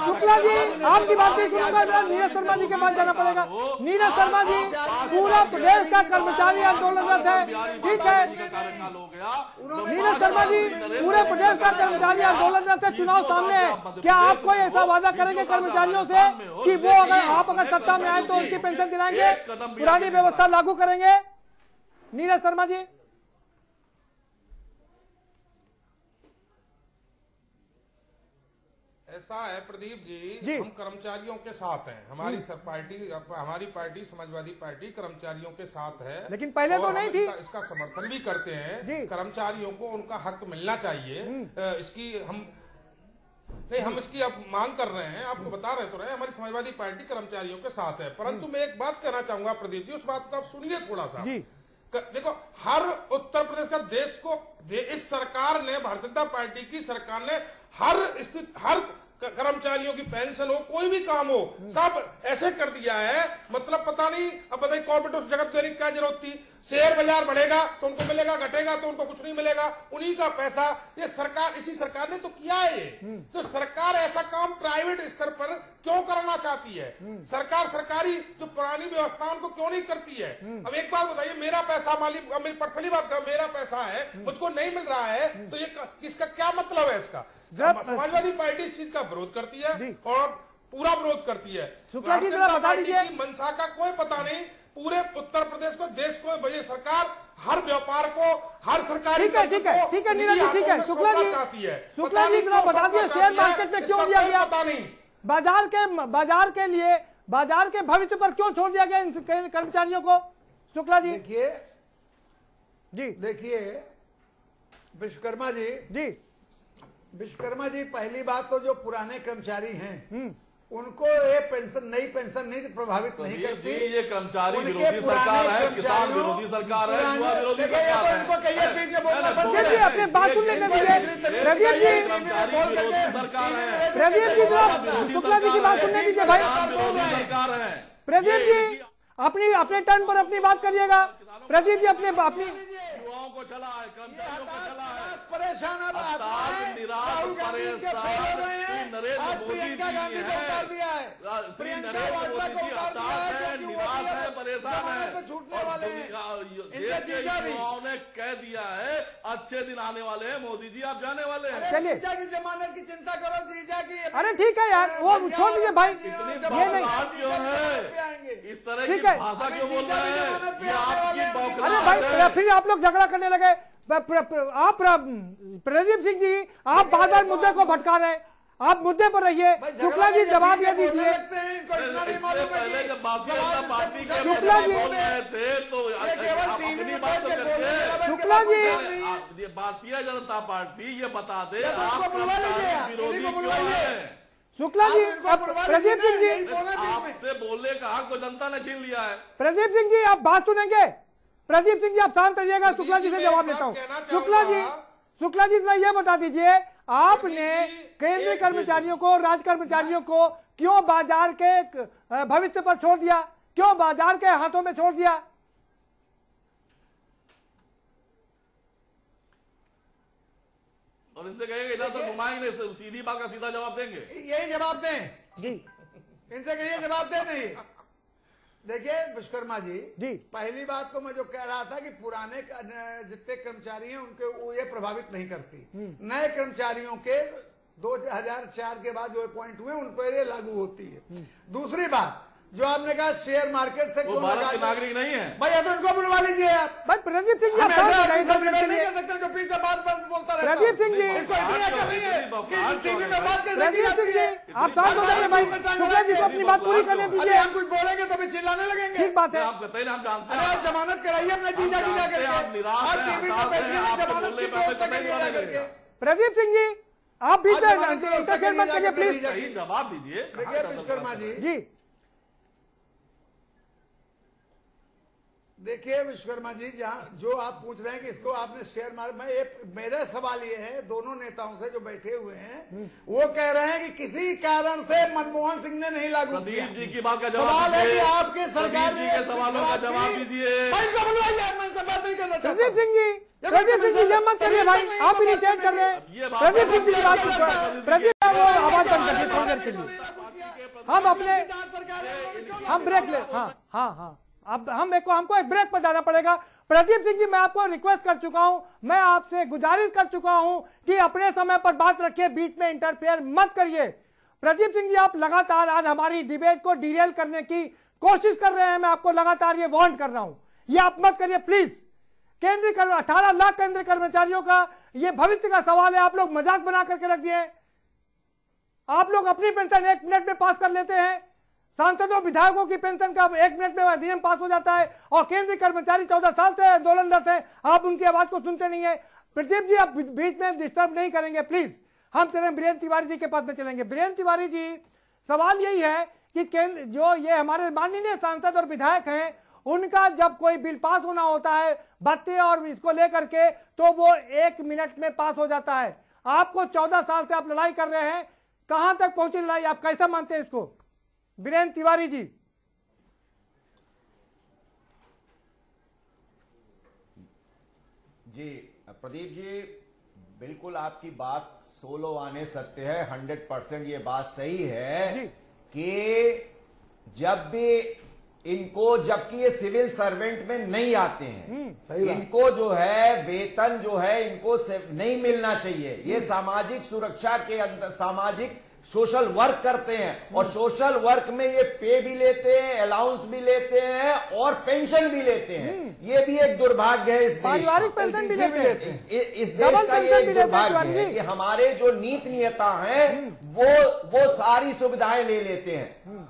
शुक्ला जी आपकी बात नहीं सुनूंगा, जरा नीरज शर्मा जी के पास जाना पड़ेगा। नीरज शर्मा जी, पूरा प्रदेश का कर्मचारी आंदोलनरत है, ठीक है। नीरज शर्मा जी, पूरे प्रदेश का कर्मचारी आंदोलनरत है, चुनाव सामने है। क्या आप कोई ऐसा वादा करेंगे कर्मचारियों से कि वो अगर सत्ता में आए तो उनकी पेंशन दिलाएंगे, पुरानी व्यवस्था लागू करेंगे? नीरज शर्मा जी ऐसा है प्रदीप जी, हम कर्मचारियों के साथ हैं। हमारी पार्टी समाजवादी पार्टी कर्मचारियों के साथ है, लेकिन पहले तो नहीं थी। इसका समर्थन भी करते हैं। कर्मचारियों को उनका हक मिलना चाहिए। हम इसकी अब मांग कर रहे हैं, आपको बता रहे तो रहे, हमारी समाजवादी पार्टी कर्मचारियों के साथ है। परंतु मैं एक बात कहना चाहूंगा प्रदीप जी, उस बात को आप सुनिए थोड़ा सा। देखो, हर उत्तर प्रदेश का इस सरकार ने, भारतीय जनता पार्टी की सरकार ने हर कर्मचारियों की पेंशन हो, कोई भी काम हो, सब ऐसे कर दिया है। मतलब पता नहीं, अब बताइए कॉर्पोरेट उस जगत देने की क्या जरूरत थी? शेयर बाजार बढ़ेगा तो उनको मिलेगा, घटेगा तो उनको कुछ नहीं मिलेगा, उन्हीं का पैसा। ये सरकार, इसी सरकार ने तो किया है ये। तो सरकार ऐसा काम प्राइवेट स्तर पर क्यों करना चाहती है? सरकार सरकारी जो पुरानी व्यवस्था उनको क्यों नहीं करती है? अब एक बात बताइए, मेरा पैसा मालिक, मेरी पर्सनली बात कर, मेरा पैसा है, मुझको नहीं मिल रहा है, तो ये इसका क्या मतलब है? इसका समाजवादी पार्टी इस चीज का विरोध करती है और पूरा विरोध करती है। भारतीय जनता पार्टी की मंशा का कोई पता नहीं। पूरे उत्तर प्रदेश को, देश को, ये सरकार हर व्यापार को, हर सरकारी ठीक है नीरज जी, ठीक है। शुक्ला जी बता दिए शेयर मार्केट में क्यों दिया गया? पता नहीं। बाजार के भविष्य पर क्यों छोड़ दिया गया इन कर्मचारियों को? शुक्ला जी देखिए विश्वकर्मा जी, पहली बात तो जो पुराने कर्मचारी हैं उनको ये पेंशन, नई पेंशन नहीं प्रभावित नहीं करती। ये कर्मचारी विरोधी सरकार है, किसान विरोधी सरकार है, युवा विरोधी सरकार है। उनको कहिए बीच में बोलना बंद करिए, अपने बात सुनने दीजिए। प्रदीप जी, शुक्ला जी की बात सुनने दीजिए भाई। प्रदीप जी अपने टर्न पर अपनी बात करिएगा। प्रदीप जी अपनी युवाओं को चला है, कर्मचारियों को चला है, परेशान राहुल गांधी नरेंद्र मोदी जी है, प्रियंका वाड्रा को उतार दिया है, निराश है, परेशान जमानत है पे छूटने और वाले हैं। इनके देश के जीजा भी। युवाओं ने कह दिया है अच्छे दिन आने वाले हैं, मोदी जी आप जाने वाले हैं। अरे चलिए। जीजा की जमानत की चिंता करो, जीजा की अरे ठीक है यार, वो छोड़ दीजिए भाई, इतनी ये नहीं। बौखलाहट क्यों है, इस तरह की ठीक है। भाषा अभी क्यों बोल जीजा रहे भी हैं, जमानत पे ये आने आपकी वाले हैं। अरे बौखलाहट भाई है। फिर आप लोग झगड़ा करने लगे। आप प्रदीप सिंह जी, आप बार बार मुद्दे को भटका रहे हैं, आप मुद्दे पर रहिए। भाई झगड़ा शुक्ला जी के जवाब बीच ये में बोलने दीजिए। लगते हैं, इनको इतना नहीं मालूम है कि पहले जब भारतीय सवाल जनता इससे पार्टी पूछा के गया, शुक्ला जी। बोल रहे थे तो ये केवल आप टीवी अपनी में बात बैठ तो के बोल रहे हैं, करके शुक्ला जी। ये भारतीय जनता पार्टी ये बता दे या तो आप उसको बुलवा लीजिए, कर्मचारी विरोधी इन्हीं को क्यों बुलवाइए। हैं? शुक्ला आप जी, इनको अब बुलवा प्रदीप लीजिए, सिंह जी, यही बोले बीच में। आपसे बोलने का हक तो जनता ने छीन लिया है। प्रदीप सिंह जी आप बात सुनेंगे। प्रदीप सिंह जी आप शांत रहिएगा, शुक्ला जी से मैं जवाब एक लेता हूँ। बात कहना शुक्ला जी, चाहूंगा। शुक्ला जी जरा ये बता दीजिए, आपने प्रदीप जी, केंद्रीय एक कर्मचारियों को, राज्य कर्मचारियों को क्यों बाजार के भविष्य पर छोड़ दिया, क्यों बाजार के हाथों में छोड़ दिया? और इनसे कहेंगे इधर से घुमाएंगे, सीधी बात का सीधा जवाब देंगे। यही जवाब दें, जी इनसे कहिए जवाब दें। नहीं देखिए विश्वकर्मा जी, जी। पहली बात तो मैं जो कह रहा था कि पुराने जितने कर्मचारी हैं उनके वो ये प्रभावित नहीं करती। नए कर्मचारियों के 2004 के बाद जो अपॉइंट हुए उन पर ये लागू होती है। दूसरी बात जो आपने कहा शेयर मार्केट से वो कौन भारत लगा के दे? नागरिक नहीं है। भाई या तो उनको बुलवा लीजिए आप। भाई प्रदीप सिंह जी हम आप ऐसे शांत आदमी रहिए, से दो मिनट के नहीं लिए। कर सकते जो पीठ पे बात बोलता रहता है। प्रदीप सिंह जी, इसको इतनी अकल नहीं है कि टीवी में बात कैसे की प्रदीप जाती सिंह जी है। आप शांत हो जाइए भाई, शुक्ला जी को अपनी बात पूरी करने अभी दीजिए। हम कुछ बोलेंगे तो भी चिल्लाने लगेंगे। ठीक बात है। आप कहते हैं ना, हम जानते अरे हैं आप जमानत कराइए अपने जीजा की जाकर आप के। निराश आप हैं, टीवी पे हताश बैठिए हैं, ना, आपके जमानत बोलने की पे व्यवस्था कतई करिए नहीं जाकर के। प्रदीप सिंह जी आप बीच आज जमानत की में व्यवस्था इंटरफेयर मत करिए करिए जाकर प्लीज। के। सही जवाब दीजिए। देखिए विश्वकर्मा जी, जी देखिए विश्वकर्मा जी, जहाँ जो आप पूछ रहे हैं कि इसको आपने शेयर मार्केट, मेरा सवाल ये है दोनों नेताओं से जो बैठे हुए हैं वो कह रहे हैं कि किसी कारण से मनमोहन सिंह ने नहीं लागू किया। प्रदीप जी की बात का जवाब सवाल है कि दीजिए। आपके सरकार प्रदीप जी के सवालों का जवाब दीजिए। भाई इनको बुलवाइए, मैं इनसे बात नहीं करना चाहता। प्रदीप सिंह जी, प्रदीप सिंह जी ये मत करिए भाई, आप इरिटेट कर रहे ये हैं। बात प्रदीप सिंह जी की बात प्रदीप सुन, जी- प्रदीप वो आवाज बंद कर दीजिए थोड़ी देर के लिए। हम अपने हम ब्रेक ले, हाँ अब हमको एक ब्रेक पर जाना पड़ेगा। प्रदीप सिंह जी मैं आपको रिक्वेस्ट कर चुका हूं, मैं आपसे गुजारिश कर चुका हूं कि अपने समय पर बात रखिए, बीच में इंटरफेयर मत करिए। प्रदीप सिंह जी आप लगातार आज हमारी डिबेट को डिरेल करने की कोशिश कर रहे हैं, मैं आपको लगातार ये वार्न कर रहा हूं, ये आप मत करिए प्लीज। केंद्रीय 18 लाख केंद्रीय कर्मचारियों का ये भविष्य का सवाल है, आप लोग मजाक बना करके रख दिए। आप लोग अपनी पेंशन 1 मिनट में पास कर लेते हैं, सांसदों विधायकों की पेंशन का 1 मिनट में अधिनियम पास हो जाता है, और केंद्रीय कर्मचारी 14 साल से आंदोलनरत है, आप उनकी आवाज को सुनते नहीं है। प्रदीप जी आप बीच में डिस्टर्ब नहीं करेंगे प्लीज। हम चलें बीरेन्द्र तिवारी जी के पास में चलेंगे। बीरेन्द्र तिवारी जी सवाल यही है कि केंद्र जो ये हमारे माननीय सांसद और विधायक हैं, उनका जब कोई बिल पास होना होता है भत्ते और इसको लेकर के, तो वो 1 मिनट में पास हो जाता है। आपको 14 साल से आप लड़ाई कर रहे हैं, कहां तक पहुंची लड़ाई, आप कैसा मानते हैं इसको? बीरेन्द्र तिवारी जी। जी प्रदीप जी, बिल्कुल आपकी बात सोलो आने सत्य है, 100% ये बात सही है कि जब भी इनको, जबकि ये सिविल सर्वेंट में नहीं आते हैं, इनको जो है वेतन जो है इनको नहीं मिलना चाहिए। ये सामाजिक सुरक्षा के अंदर सामाजिक सोशल वर्क करते हैं, और सोशल वर्क में ये पे भी लेते हैं, अलाउंस भी लेते हैं और पेंशन भी लेते हैं। ये भी एक दुर्भाग्य है इस देश का। पारिवारिक पेंशन भी लेते हैं। इस देश का ये एक दुर्भाग्य है कि हमारे जो नीति नेता हैं वो सारी सुविधाएं ले लेते हैं,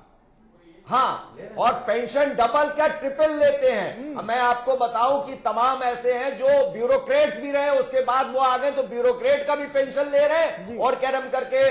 हाँ, और पेंशन डबल क्या ट्रिपल लेते हैं। मैं आपको बताऊं कि तमाम ऐसे हैं जो ब्यूरोक्रेट्स भी रहे, उसके बाद वो आ गए तो ब्यूरोक्रेट का भी पेंशन ले रहे हैं, और कैरम करके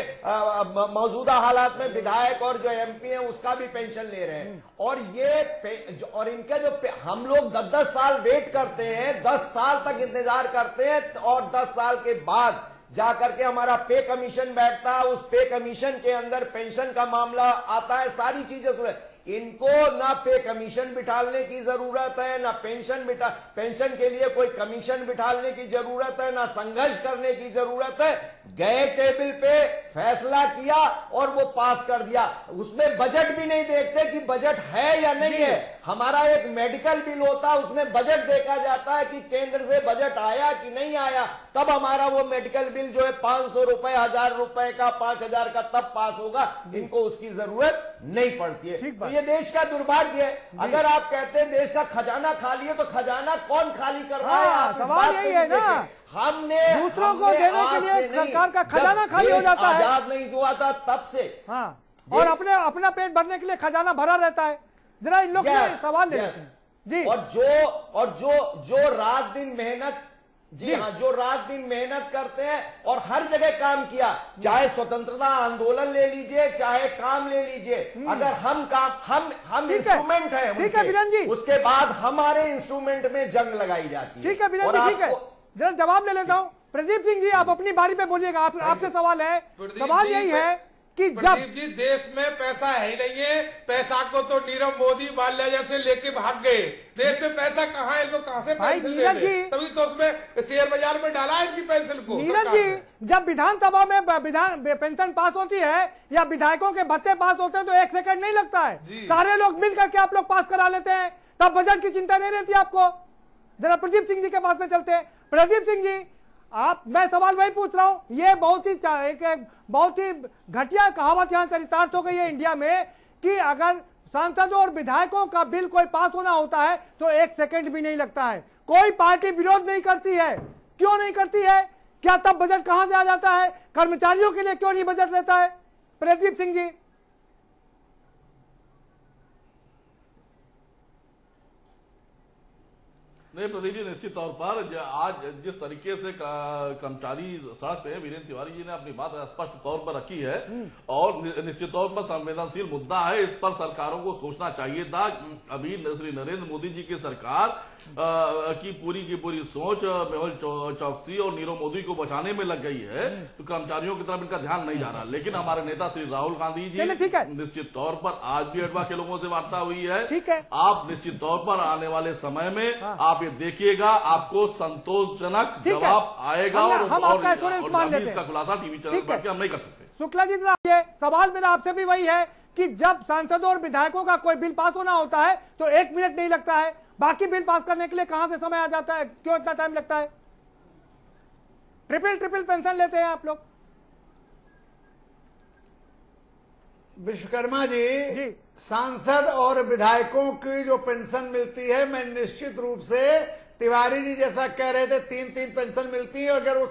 मौजूदा हालात में विधायक और जो एमपी हैं उसका भी पेंशन ले रहे हैं। और ये और इनका जो हम लोग 10-10 साल वेट करते हैं, 10 साल तक इंतजार करते हैं, और 10 साल के बाद जाकर के हमारा पे कमीशन बैठता है, उस पे कमीशन के अंदर पेंशन का मामला आता है, सारी चीजें सुने। इनको ना पे कमीशन बिठाने की जरूरत है, ना पेंशन के लिए कोई कमीशन बिठाने की जरूरत है, ना संघर्ष करने की जरूरत है। गए टेबल पे फैसला किया और वो पास कर दिया। उसमें बजट भी नहीं देखते कि बजट है या नहीं है। हमारा एक मेडिकल बिल होता है, उसमें बजट देखा जाता है कि केंद्र से बजट आया कि नहीं आया, तब हमारा वो मेडिकल बिल जो है 500 रुपए, 1000 रुपए का, 5000 का तब पास होगा। इनको उसकी जरूरत नहीं पड़ती है। तो ये देश का दुर्भाग्य है। अगर आप कहते हैं देश का खजाना खाली है, तो खजाना कौन खाली कर रहा है? आप इस बात को है ना, हमने दूसरों को देने के लिए सरकार का खजाना खाली हो जाता है। आजाद नहीं हुआ था तब से। हाँ, और अपना पेट भरने के लिए खजाना भरा रहता है। जरा इन लोग से सवाल ले लेते हैं जी। और जो रात दिन मेहनत, जी हाँ, जो रात दिन मेहनत करते हैं और हर जगह काम किया, चाहे स्वतंत्रता आंदोलन ले लीजिए, चाहे काम ले लीजिए, अगर हम इंस्ट्रूमेंट है, ठीक है बीरेन जी, उसके बाद हमारे इंस्ट्रूमेंट में जंग लगाई जाती है। ठीक है बीरेन जी, ठीक है, जरा जवाब ले लेता हूँ। प्रदीप सिंह जी, आप अपनी बारी पे बोलिएगा। आपसे सवाल है, सवाल यही है कि प्रदीप जी, देश में पैसा है ही नहीं है। पैसा को तो नीरव मोदी माल्या जैसे लेके भाग गए। देश में पैसा कहाँ है? इनको कहाँ से पेंशन दे दे? तभी तो उसमें शेयर बाजार में डाला है इनकी पेंशन को। नीरज जी, जब विधानसभा में पेंशन पास होती है या विधायकों के भत्ते पास होते हैं तो 1 सेकंड नहीं लगता है। सारे लोग मिल करके आप लोग पास करा लेते हैं, तब बजट की चिंता नहीं रहती आपको। जरा प्रदीप सिंह जी के पास में चलते हैं। प्रदीप सिंह जी, मैं सवाल वही पूछ रहा हूं। ये बहुत ही घटिया कहावत यहां चरितार्थ हो गई है इंडिया में कि अगर सांसदों और विधायकों का बिल कोई पास होना होता है तो 1 सेकंड भी नहीं लगता है। कोई पार्टी विरोध नहीं करती है। क्यों नहीं करती है? क्या तब बजट कहां से आ जाता है? कर्मचारियों के लिए क्यों नहीं बजट रहता है? प्रदीप सिंह जी। नहीं प्रदीप जी, निश्चित तौर पर आज जिस तरीके से कर्मचारी सड़क पे, वीरेंद्र तिवारी जी ने अपनी बात स्पष्ट तौर पर रखी है और निश्चित तौर पर संवेदनशील मुद्दा है। इस पर सरकारों को सोचना चाहिए था। अभी श्री नरेंद्र मोदी जी की सरकार की पूरी सोच मेहुल चौकसी और नीरव मोदी को बचाने में लग गई है, तो कर्मचारियों की तरफ इनका ध्यान नहीं जा रहा। लेकिन हमारे नेता श्री राहुल गांधी जी निश्चित तौर पर आज भी अडवा के लोगों से वार्ता हुई है। आप निश्चित तौर पर आने वाले समय में आप ये देखिएगा, आपको संतोषजनक जवाब आएगा और इसका खुलासा टीवी चैनल पर हम नहीं कर सकते। शुक्ला जी, सवाल मेरा आपसे भी वही है कि जब सांसदों और विधायकों का कोई बिल पास होना होता है तो 1 मिनट नहीं लगता है, बाकी बिल पास करने के लिए कहां से समय आ जाता है? क्यों इतना टाइम लगता है? ट्रिपल पेंशन लेते हैं आप लोग। विश्वकर्मा जी, सांसद और विधायकों की जो पेंशन मिलती है, मैं निश्चित रूप से तिवारी जी जैसा कह रहे थे 3-3 पेंशन मिलती है। अगर वो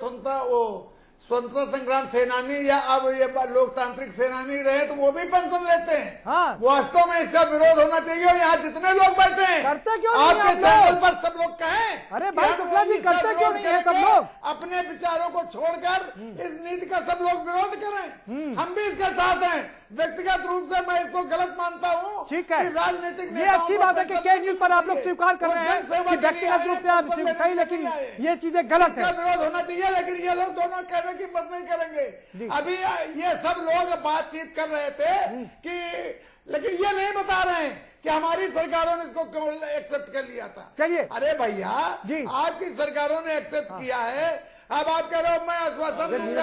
स्वतंत्रता संग्राम सेनानी या अब ये लोकतांत्रिक सेनानी रहे तो वो भी पेंशन लेते हैं। हाँ। वास्तव में इसका विरोध होना चाहिए। और यहाँ जितने लोग बैठे हैं, करते क्यों आपके सैंपल पर सब लोग कहें, अरे भाई शुक्ला जी, करते क्यों नहीं है सब लोग? अपने विचारों को छोड़कर इस नीति का सब लोग विरोध करें। हम भी इसके साथ हैं। व्यक्तिगत रूप से मैं इसको गलत मानता हूँ। ठीक है, राजनीतिक ये अच्छी बात है कि के न्यूज पर आप लोग स्वीकार कर रहे हैं कि व्यक्तिगत रूप से आप सही, लेकिन ये चीजें गलत है। विरोध होना चाहिए, लेकिन ये लोग दोनों कहने की मत नहीं करेंगे। अभी ये सब लोग बातचीत कर रहे थे कि, लेकिन ये नहीं बता रहे हैं कि हमारी सरकारों ने इसको क्यों एक्सेप्ट कर लिया था। चलिए, अरे भैया, आपकी सरकारों ने एक्सेप्ट किया है। अब आप कह रहे हो मैं आश्वासन दूंगा।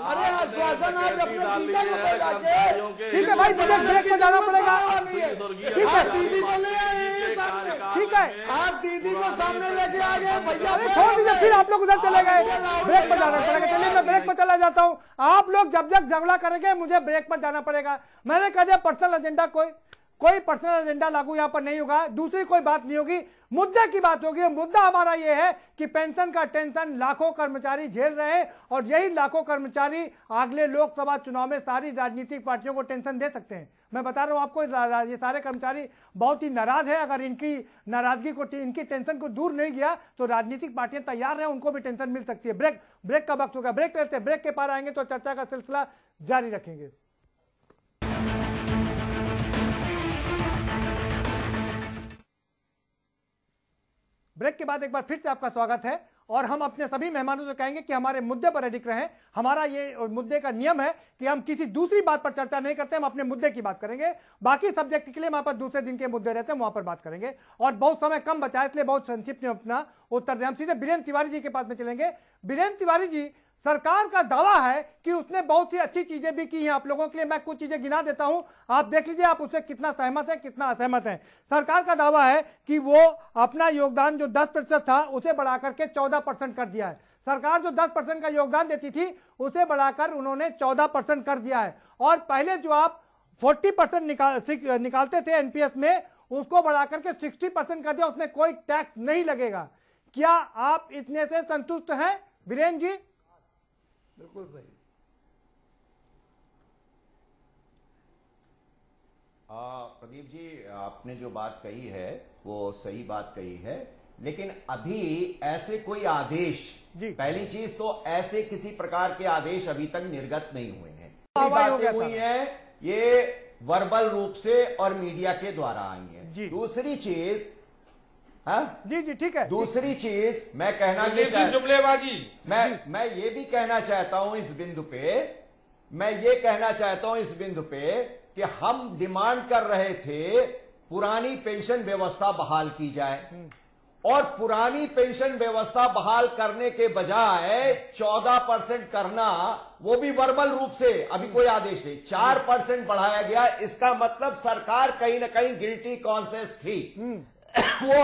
अरे आश्वासन आप अपने टीचर को जाके, ठीक है भाई, बजट ब्रेक में जाना पड़ेगा। आप दीदी को ले आए सामने, ठीक है, आप दीदी को सामने लेके आ गए भैया। छोड़ दीजिए, फिर आप लोग उधर चले गए। ब्रेक पर जाना पड़ेगा। चलिए मैं ब्रेक पर चला जाता हूँ। आप लोग जब जब झगड़ा करेंगे मुझे ब्रेक पर जाना पड़ेगा। मैंने कहा पर्सनल एजेंडा, कोई पर्सनल एजेंडा लागू यहाँ पर नहीं होगा। दूसरी कोई बात नहीं होगी, मुद्दे की बात होगी। मुद्दा हमारा ये है कि पेंशन का टेंशन लाखों कर्मचारी झेल रहे हैं और यही लाखों कर्मचारी अगले लोकसभा चुनाव में सारी राजनीतिक पार्टियों को टेंशन दे सकते हैं। मैं बता रहा हूं आपको, ये सारे कर्मचारी बहुत ही नाराज है। अगर इनकी नाराजगी को, इनकी टेंशन को दूर नहीं किया तो राजनीतिक पार्टियां तैयार हैं, उनको भी टेंशन मिल सकती है। ब्रेक का वक्त होगा, ब्रेक लेते हैं। ब्रेक के पार आएंगे तो चर्चा का सिलसिला जारी रखेंगे। ब्रेक के बाद एक बार फिर से आपका स्वागत है और हम अपने सभी मेहमानों से कहेंगे कि हमारे मुद्दे पर अडिग रहें। हमारा ये मुद्दे का नियम है कि हम किसी दूसरी बात पर चर्चा नहीं करते, हम अपने मुद्दे की बात करेंगे। बाकी सब्जेक्ट के लिए हमारे पास दूसरे दिन के मुद्दे रहते हैं, वहां पर बात करेंगे। और बहुत समय कम बचा है, इसलिए बहुत संक्षिप्त में अपना उत्तर दें। हम सीधे बीरेन्द्र तिवारी जी के पास में चलेंगे। बीरेन्द्र तिवारी जी, सरकार का दावा है कि उसने बहुत सी अच्छी चीजें भी की हैं आप लोगों के लिए। मैं कुछ चीजें गिना देता हूं, आप देख लीजिए आप उससे कितना सहमत है कितना असहमत है। सरकार का दावा है कि वो अपना योगदान जो 10% था उसे बढ़ाकर के 14% कर दिया है। सरकार जो 10% का योगदान देती थी उसे बढ़ाकर उन्होंने 14% कर दिया है। और पहले जो आप 40% निकालते थे एनपीएस में, उसको बढ़ाकर के 60% कर दिया, उसमें कोई टैक्स नहीं लगेगा। क्या आप इतने से संतुष्ट हैं बीरेन्द्र जी? बिल्कुल सही। प्रदीप जी, आपने जो बात कही है वो सही बात कही है, लेकिन अभी ऐसे कोई आदेश, पहली चीज तो ऐसे किसी प्रकार के आदेश अभी तक निर्गत नहीं हुए हैं। बातें हुई हैं ये वर्बल रूप से और मीडिया के द्वारा आई हैं। दूसरी चीज, हाँ जी जी ठीक है, दूसरी चीज मैं कहना जुमलेबाजी, मैं ये भी कहना चाहता हूं इस बिंदु पे, मैं ये कहना चाहता हूं इस बिंदु पे कि हम डिमांड कर रहे थे पुरानी पेंशन व्यवस्था बहाल की जाए, और पुरानी पेंशन व्यवस्था बहाल करने के बजाय 14% करना, वो भी वर्बल रूप से, अभी कोई आदेश नहीं, 4% बढ़ाया गया। इसका मतलब सरकार कहीं ना कहीं गिल्टी कॉन्शियस थी। वो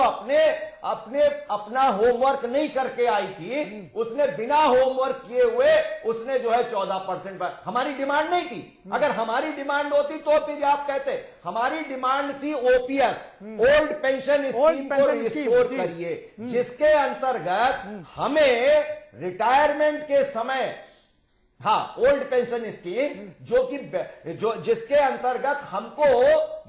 अपना होमवर्क नहीं करके आई थी, उसने बिना होमवर्क किए हुए उसने जो है 14% पर, हमारी डिमांड नहीं थी। अगर हमारी डिमांड होती तो फिर आप कहते हमारी डिमांड थी ओपीएस, ओल्ड पेंशन स्कीम को रिस्टोर करिए, जिसके अंतर्गत हमें रिटायरमेंट के समय, हाँ, ओल्ड पेंशन स्कीम जो जिसके अंतर्गत हमको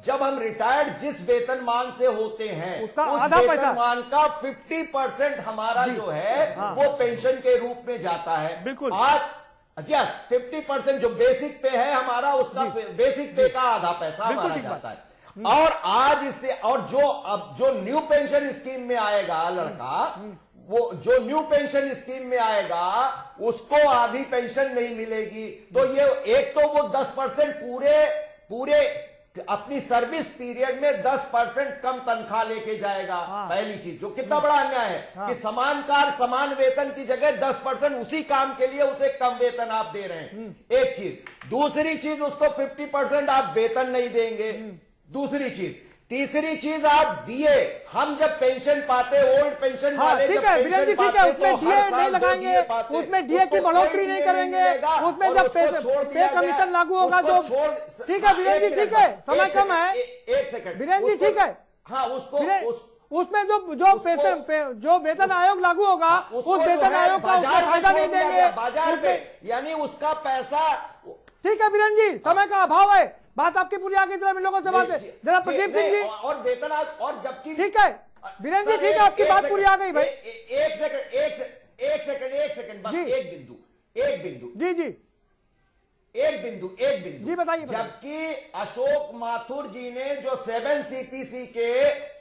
जब हम रिटायर्ड जिस वेतनमान से होते हैं उस वेतनमान का 50% हमारा जो है वो पेंशन के रूप में जाता है। बिल्कुल, आज यस 50% जो बेसिक पे है हमारा, उसका बेसिक पे का आधा पैसा हमारा जाता है। और आज इससे, और अब जो न्यू पेंशन स्कीम में आएगा लड़का, वो जो न्यू पेंशन स्कीम में आएगा उसको आधी पेंशन नहीं मिलेगी। तो ये एक तो वो 10% पूरे अपनी सर्विस पीरियड में 10% कम तनख्वाह लेके जाएगा। पहली चीज, जो कितना बड़ा अन्याय है कि समान कार्य समान वेतन की जगह 10% उसी काम के लिए उसे कम वेतन आप दे रहे हैं, एक चीज। दूसरी चीज, उसको 50% आप वेतन नहीं देंगे, दूसरी चीज। तीसरी चीज, आप दिए, हम जब पेंशन पाते, ओल्ड पेंशन वाले ठीक है बीरेन्द्र जी, ठीक है, उसमें डीए नहीं लगाएंगे, उसमें डीए की बढ़ोतरी नहीं करेंगे, उसमें जब पे कमीशन लागू होगा तो ठीक है बीरेन्द्र जी, ठीक है, समय कम है, एक सेकंड बीरेन्द्र जी, ठीक है, हाँ, उसमें जो वेतन आयोग लागू होगा उस वेतन आयोग का फायदा नहीं देंगे बाजार में, यानी उसका पैसा। ठीक है बीरेन्द्र जी, समय का अभाव है, बात आपकी पूरी आगे जरा लोगों से बात है, जरा प्रदीप सिंह जी। और वेतन, और जबकि ठीक है बीरेन्द्र जी, ठीक है, आपकी बात पूरी आ गई भाई। एक सेकंड बस, एक बिंदु जी बताइए। जबकि अशोक माथुर जी ने जो 7 सीपीसी के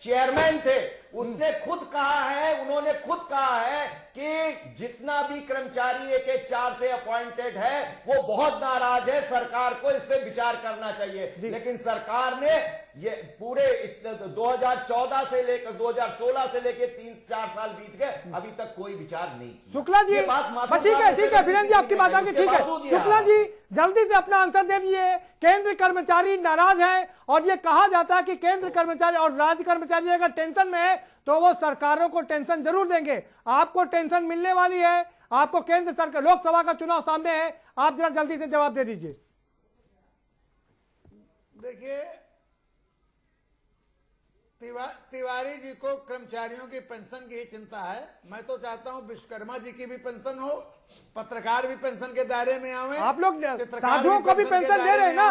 चेयरमैन थे, उसने खुद कहा है, उन्होंने खुद कहा है कि जितना भी कर्मचारी 1-4 से अपॉइंटेड है वो बहुत नाराज है, सरकार को इस पे विचार करना चाहिए। लेकिन सरकार ने ये पूरे 2014 से लेकर 2016 से लेकर 3-4 साल बीत गए, अभी तक कोई विचार नहीं किया। शुक्ला जी, ठीक है बीरेन्द्र जी, आपकी बात आगे, ठीक है। शुक्ला जी, जल्दी से अपना आंसर दे दीजिए। केंद्र कर्मचारी नाराज है और ये कहा जाता है कि केंद्र कर्मचारी और राज्य कर्मचारी अगर टेंशन में है तो वो सरकारों को टेंशन जरूर देंगे। आपको टेंशन मिलने वाली है, आपको केंद्र सरकार, लोकसभा का चुनाव सामने है, आप जरा जल्दी से जवाब दे दीजिए। देखिए, तिवारी जी को कर्मचारियों की पेंशन की ही चिंता है। मैं तो चाहता हूं विश्वकर्मा जी की भी पेंशन हो, पत्रकार भी पेंशन के दायरे में आवे, आप लोग साधुओं को भी पेंशन दे रहे हैं ना,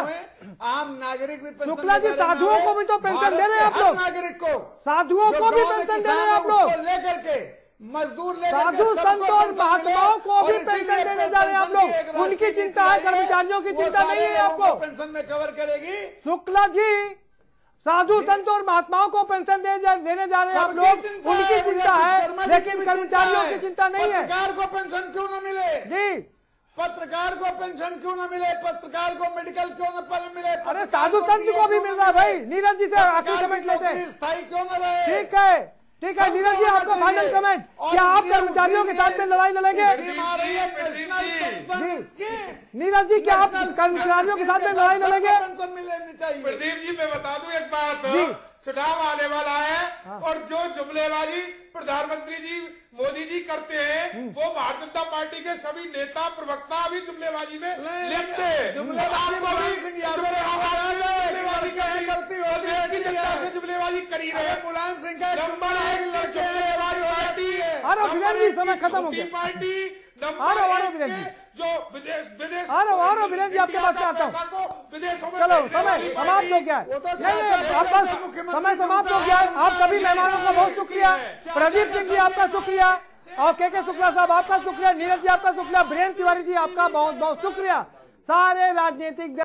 आम नागरिक भी पेंशन। शुक्ला जी, साधुओं को भी तो पेंशन दे रहे हैं आप लोग, नागरिक को, साधुओं को भी पेंशन दे रहे हैं आप लोग, लेकर के मजदूर साधु संत और महात्माओं को भी पेंशन देने जा रहे हैं आप लोग। उनकी चिंता है, कर्मचारियों की चिंता नहीं है आपको। पेंशन में कवर करेगी। शुक्ला जी, साधु संत और महात्माओं को पेंशन देने जा रहे हैं आप लोग, उनकी चिंता है, लेकिन कर्मचारियों की चिंता नहीं है। पत्रकार को पेंशन क्यों न मिले जी, पत्रकार को पेंशन क्यों न मिले, पत्रकार को मेडिकल क्यों न मिले? अरे साधु संत को भी मिल रहा है भाई। नीरज जी से आखिरी कमेंट लेते हैं। स्थायी क्यों न रहे? ठीक है, ठीक है नीरज जी, आपका फाइनल कमेंट, क्या आप कर्मचारियों के साथ में लड़ाई लड़ेंगे? नीरज जी, क्या आप कर्मचारियों के साथ में लड़ाई लड़ेंगे? पेंशन मिलनी चाहिए। प्रदीप जी, मैं बता दूं एक बात, चुनाव आने वाला है और जो जुमलेबाजी प्रधानमंत्री जी मोदी जी करते हैं वो भारतीय जनता पार्टी के सभी नेता प्रवक्ता भी जुमलेबाजी में लिप्त है। जुमलेबाजी जुमलेबाजी करी रहे मुलायम सिंह का पार्टी है। वीरेंद्र जी, समय खत्म हो गया। पार्टी वीरेंद्र जी, जो विदेश वीरेंद्र जी आपके पास आता हूँ। विदेशों में चलो, समय समाप्त हो गया है। नहीं, आपका समय समाप्त हो गया है। आप सभी मेहमानों का बहुत शुक्रिया। प्रदीप सिंह जी आपका शुक्रिया, और के शुक्ला साहब आपका शुक्रिया, नीरज जी आपका शुक्रिया, वीरेंद्र तिवारी जी आपका बहुत बहुत शुक्रिया। सारे राजनीतिक